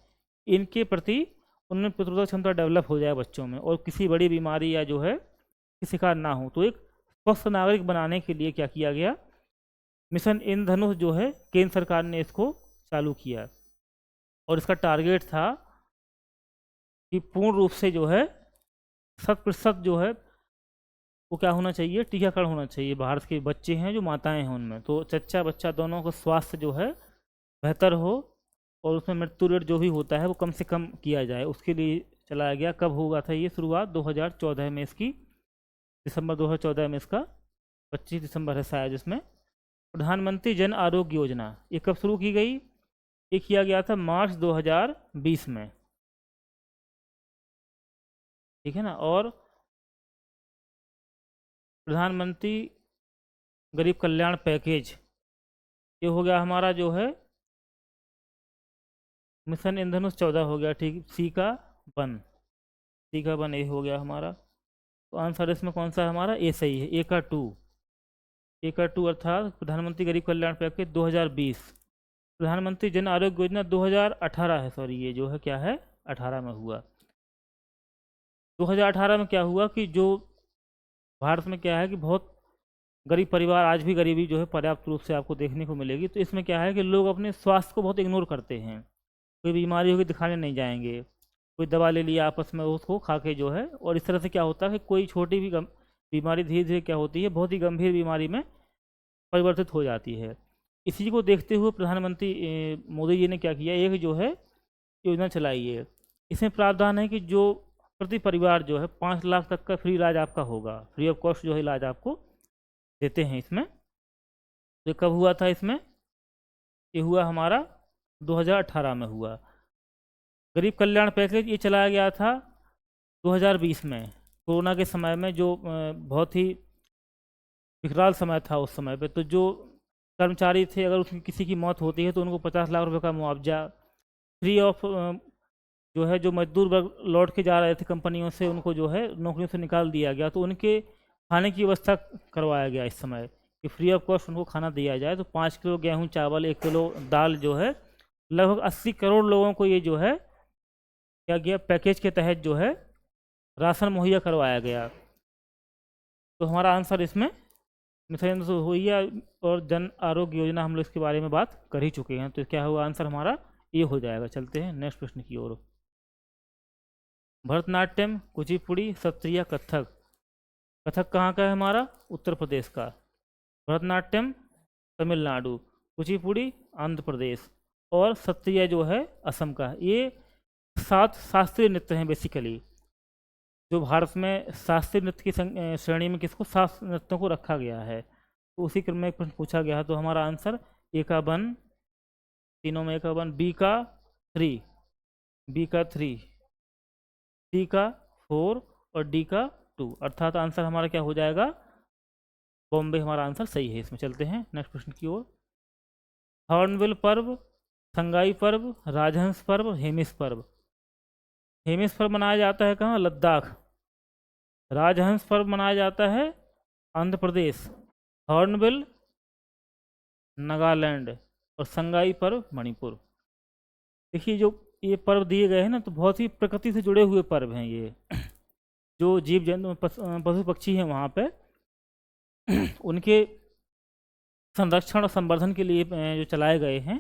इनके प्रति उनमें प्रतिरोधक क्षमता डेवलप हो जाए बच्चों में, और किसी बड़ी बीमारी या जो है की शिकार ना हो। तो एक स्वस्थ नागरिक बनाने के लिए क्या किया गया, मिशन इंद्रधनुष जो है केंद्र सरकार ने इसको चालू किया, और इसका टारगेट था कि पूर्ण रूप से जो है 100% जो है वो क्या होना चाहिए, टीकाकरण होना चाहिए। भारत के बच्चे हैं जो माताएं हैं उनमें, तो चच्चा बच्चा दोनों का स्वास्थ्य जो है बेहतर हो, और उसमें मृत्यु रेट जो भी होता है वो कम से कम किया जाए, उसके लिए चलाया गया। कब हुआ था ये शुरुआत, 2014 में इसकी, दिसंबर 2014 में इसका 25 दिसंबर है शायद। इसमें प्रधानमंत्री जन आरोग्य योजना ये कब शुरू की गई, ये किया गया था मार्च 2020 में, ठीक है ना। और प्रधानमंत्री गरीब कल्याण पैकेज ये हो गया हमारा जो है मिशन इंद्रधनुष 14 हो गया, ठीक। सी का वन ए हो गया हमारा। तो आंसर इसमें कौन सा है हमारा, ए सही है, ए का टू अर्थात प्रधानमंत्री गरीब कल्याण पैकेज 2020। प्रधानमंत्री जन आरोग्य योजना 2018 है, सॉरी ये जो है क्या है 18 में हुआ। 2018 में क्या हुआ कि जो भारत में क्या है कि बहुत गरीब परिवार, आज भी गरीबी जो है पर्याप्त रूप से आपको देखने को मिलेगी। तो इसमें क्या है कि लोग अपने स्वास्थ्य को बहुत इग्नोर करते हैं, कोई बीमारी होगी दिखाने नहीं जाएंगे, कोई दवा ले लिया आपस में उसको खा के जो है, और इस तरह से क्या होता है कि कोई छोटी भी बीमारी धीरे धीरे क्या होती है बहुत ही गंभीर बीमारी में परिवर्तित हो जाती है। इसी को देखते हुए प्रधानमंत्री मोदी जी ने क्या किया, एक जो है योजना चलाई है। इसमें प्रावधान है कि जो प्रति परिवार जो है 5 लाख तक का फ्री इलाज आपका होगा, फ्री ऑफ कॉस्ट जो है इलाज आपको देते हैं इसमें। तो ये कब हुआ था इसमें, ये हुआ हमारा 2018 में हुआ। गरीब कल्याण पैकेज ये चलाया गया था 2020 में, कोरोना के समय में, जो बहुत ही विकराल समय था उस समय पे। तो जो कर्मचारी थे अगर उसकी किसी की मौत होती है तो उनको 50 लाख रुपए का मुआवजा, फ्री ऑफ जो है जो मजदूर वर्ग लौट के जा रहे थे कंपनियों से उनको जो है नौकरियों से निकाल दिया गया, तो उनके खाने की व्यवस्था करवाया गया इस समय कि फ्री ऑफ कॉस्ट उनको खाना दिया जाए। तो 5 किलो गेहूँ चावल, 1 किलो दाल जो है लगभग 80 करोड़ लोगों को ये जो है क्या गया पैकेज के तहत जो है राशन मुहैया करवाया गया। तो हमारा आंसर इसमें मिशन हुई है, और जन आरोग्य योजना हम लोग इसके बारे में बात कर ही चुके हैं। तो क्या होगा आंसर हमारा ये हो जाएगा। चलते हैं नेक्स्ट प्रश्न की ओर। भरतनाट्यम, कुचिपुड़ी, सत्रिया, कथक। कथक कहाँ का है हमारा, उत्तर प्रदेश का। भरतनाट्यम तमिलनाडु, कुचिपुड़ी आंध्र प्रदेश, और सत्रिया जो है असम का। ये 7 शास्त्रीय नृत्य हैं बेसिकली, जो भारत में शास्त्रीय नृत्य की श्रेणी में किसको, 7 नृत्यों को रखा गया है। तो उसी क्रम में एक प्रश्न पूछा गया है। तो हमारा आंसर ए का 1, तीनों में ए का 1, बी का 3, सी का 4 और डी का 2, अर्थात आंसर हमारा क्या हो जाएगा, बॉम्बे हमारा आंसर सही है। इसमें चलते हैं नेक्स्ट प्रश्न की ओर। हॉर्नबिल पर्व, संगाई पर्व, राजहंस पर्व, हेमिस पर्व। हेमिस पर्व मनाया जाता है कहाँ, लद्दाख। राजहंस पर्व मनाया जाता है आंध्र प्रदेश। हॉर्नबिल नागालैंड, और संगाई पर्व मणिपुर। देखिए जो ये पर्व दिए गए हैं ना, तो बहुत ही प्रकृति से जुड़े हुए पर्व हैं ये। जो जीव जंतु पशु पक्षी हैं वहाँ पे उनके संरक्षण और संवर्धन के लिए जो चलाए गए हैं।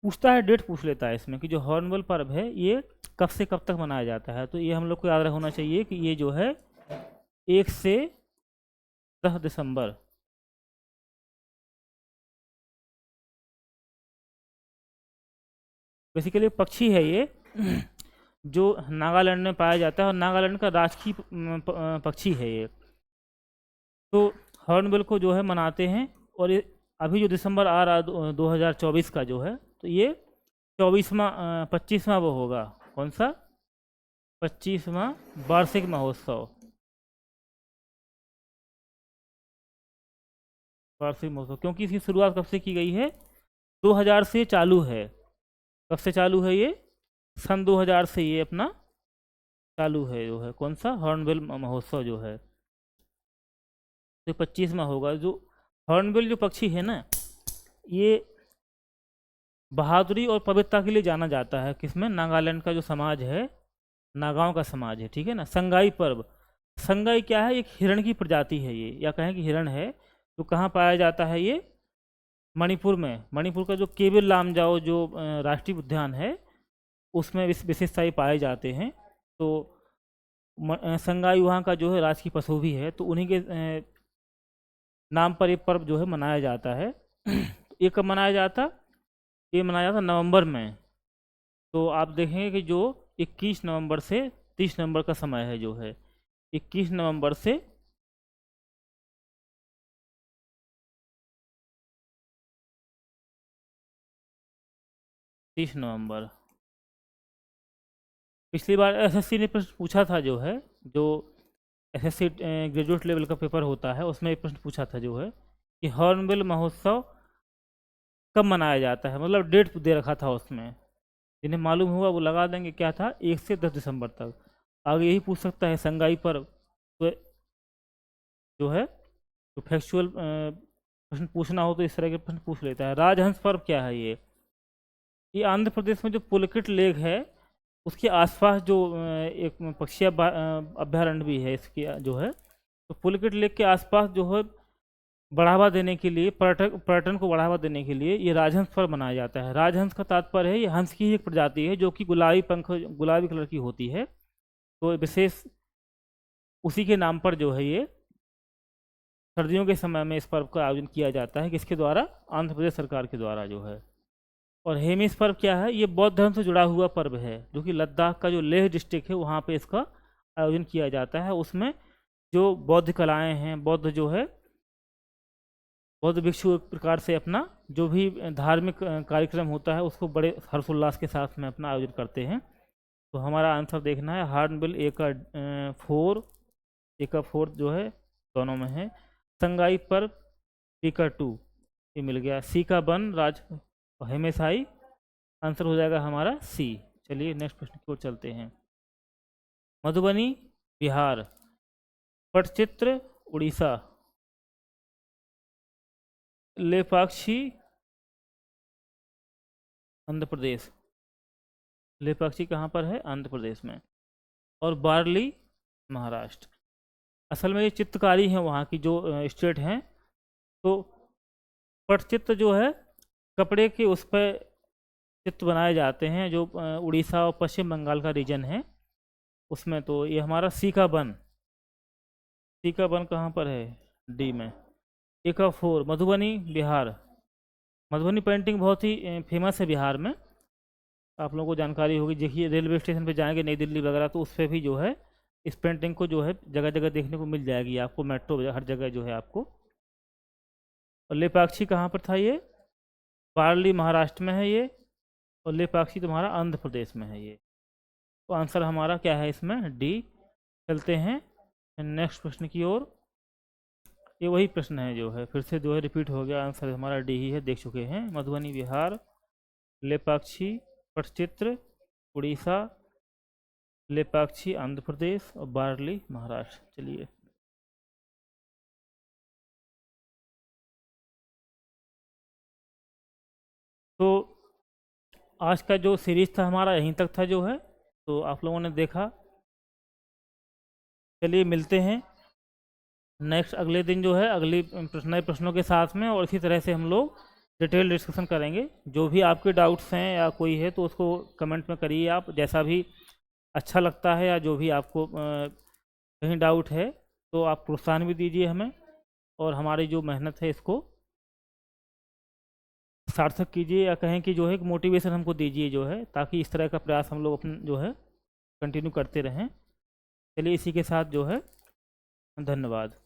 पूछता है, डेट पूछ लेता है इसमें कि जो हॉर्नबिल पर्व है ये कब से कब तक मनाया जाता है। तो ये हम लोग को याद होना चाहिए कि ये जो है 1 से 10 दिसंबर। बेसिकली पक्षी है ये जो नागालैंड में पाया जाता है, और नागालैंड का राजकीय पक्षी है ये। तो हॉर्नबिल को जो है मनाते हैं, और ये अभी जो दिसंबर आ रहा 2024 का जो है, तो ये 25वां वो होगा, कौन सा, 25वां वार्षिक महोत्सव। वार्षिक महोत्सव क्योंकि इसकी शुरुआत कब से की गई है, 2000 से चालू है। कब से चालू है ये, सन 2000 से ये अपना चालू है जो है, कौन सा, हॉर्नबिल महोत्सव जो है। तो 25वां होगा। जो हॉर्नबिल जो पक्षी है ना, ये बहादुरी और पवित्रता के लिए जाना जाता है। किसमें? नागालैंड का जो समाज है, नागाओं का समाज है, ठीक है ना। संगाई पर्व, संगाई क्या है? एक हिरण की प्रजाति है ये, या कहें कि हिरण है। तो कहाँ पाया जाता है ये? मणिपुर में। मणिपुर का जो केबिल लामजाओ जो राष्ट्रीय उद्यान है, उसमें विशेषताएं पाए जाते हैं। तो संगाई वहाँ का जो है राजकीय पशु भी है, तो उन्हीं के नाम पर ये पर्व जो है मनाया जाता है। ये कब मनाया जाता? ये मनाया जाता नवंबर में। तो आप देखेंगे कि जो 21 नवंबर से 30 नवंबर का समय है, जो है 21 नवंबर से 30 नवंबर। पिछली बार एसएससी ने प्रश्न पूछा था, जो है जो एसएससी ग्रेजुएट लेवल का पेपर होता है, उसमें एक प्रश्न पूछा था, जो है कि हॉर्नबिल महोत्सव कब मनाया जाता है, मतलब डेट दे रखा था उसमें। जिन्हें मालूम हुआ वो लगा देंगे, क्या था? 1 से 10 दिसंबर तक। आगे यही पूछ सकता है संगाई पर्व, तो जो है तो फैक्चुअल प्रश्न पूछना हो तो इस तरह के प्रश्न पूछ लेता है। राजहंस पर्व क्या है? ये आंध्र प्रदेश में जो पुलकिट लेक है, उसके आसपास जो एक पक्षी अभ्यारण्य भी है इसकी, जो है तो पुलकिट लेक के आसपास जो है बढ़ावा देने के लिए, पर्यटन को बढ़ावा देने के लिए ये राजहंस पर्व मनाया जाता है। राजहंस का तात्पर्य है, ये हंस की ही एक प्रजाति है जो कि गुलाबी पंख, गुलाबी कलर की होती है। तो विशेष उसी के नाम पर जो है ये सर्दियों के समय में इस पर्व का आयोजन किया जाता है। किसके द्वारा? आंध्र प्रदेश सरकार के द्वारा, जो है। और हेमिस पर्व क्या है? ये बौद्ध धर्म से जुड़ा हुआ पर्व है, जो कि लद्दाख का जो लेह डिस्ट्रिक्ट है वहाँ पे इसका आयोजन किया जाता है। उसमें जो बौद्ध कलाएँ हैं, बौद्ध जो है बौद्ध भिक्षु एक प्रकार से अपना जो भी धार्मिक कार्यक्रम होता है उसको बड़े हर्षोल्लास के साथ में अपना आयोजन करते हैं। तो हमारा आंसर देखना है हॉर्नबिल ए का 4, ए का 4 जो है दोनों में है। संगाई पर्व बी का 2, ये मिल गया। सी का 1 राज और हेमेसाई, आंसर हो जाएगा हमारा सी। चलिए नेक्स्ट प्रश्न की ओर चलते हैं। मधुबनी बिहार, पटचित्र उड़ीसा, लेपाक्षी आंध्र प्रदेश। लेपाक्षी कहाँ पर है? आंध्र प्रदेश में। और बार्ली महाराष्ट्र। असल में ये चित्रकारी हैं वहाँ की जो स्टेट हैं। तो पटचित्र जो है कपड़े के उस पर चित्र बनाए जाते हैं, जो उड़ीसा और पश्चिम बंगाल का रीजन है उसमें। तो ये हमारा सी का 1, सी का 1 कहाँ पर है? डी में। ए का 4 मधुबनी बिहार। मधुबनी पेंटिंग बहुत ही फेमस है बिहार में, आप लोगों को जानकारी होगी। देखिए रेलवे स्टेशन पे जाएंगे नई दिल्ली वगैरह, तो उस पर भी जो है इस पेंटिंग को जो है जगह जगह देखने को मिल जाएगी आपको, मेट्रो हर जगह जो है आपको। और लेपाक्षी कहाँ पर था? ये पार्ली महाराष्ट्र में है ये, और लेपाक्षी तुम्हारा आंध्र प्रदेश में है ये। तो आंसर हमारा क्या है इसमें? डी। चलते हैं नेक्स्ट प्रश्न की ओर। ये वही प्रश्न है जो है फिर से जो है रिपीट हो गया, आंसर हमारा डी ही है, देख चुके हैं। मधुबनी बिहार, लेपाक्षी पटचित्र उड़ीसा, लेपाक्षी आंध्र प्रदेश और बार्ली महाराष्ट्र। चलिए तो आज का जो सीरीज था हमारा यहीं तक था, जो है तो आप लोगों ने देखा। चलिए मिलते हैं नेक्स्ट अगले दिन जो है अगली नए प्रश्नों के साथ में, और इसी तरह से हम लोग डिटेल डिस्कशन करेंगे। जो भी आपके डाउट्स हैं या कोई है तो उसको कमेंट में करिए आप, जैसा भी अच्छा लगता है या जो भी आपको कहीं डाउट है तो आप प्रोत्साहन भी दीजिए हमें, और हमारी जो मेहनत है इसको सार्थक कीजिए, या कहें कि जो है मोटिवेशन हमको दीजिए जो है, ताकि इस तरह का प्रयास हम लोग अपने जो है कंटिन्यू करते रहें। चलिए इसी के साथ जो है धन्यवाद।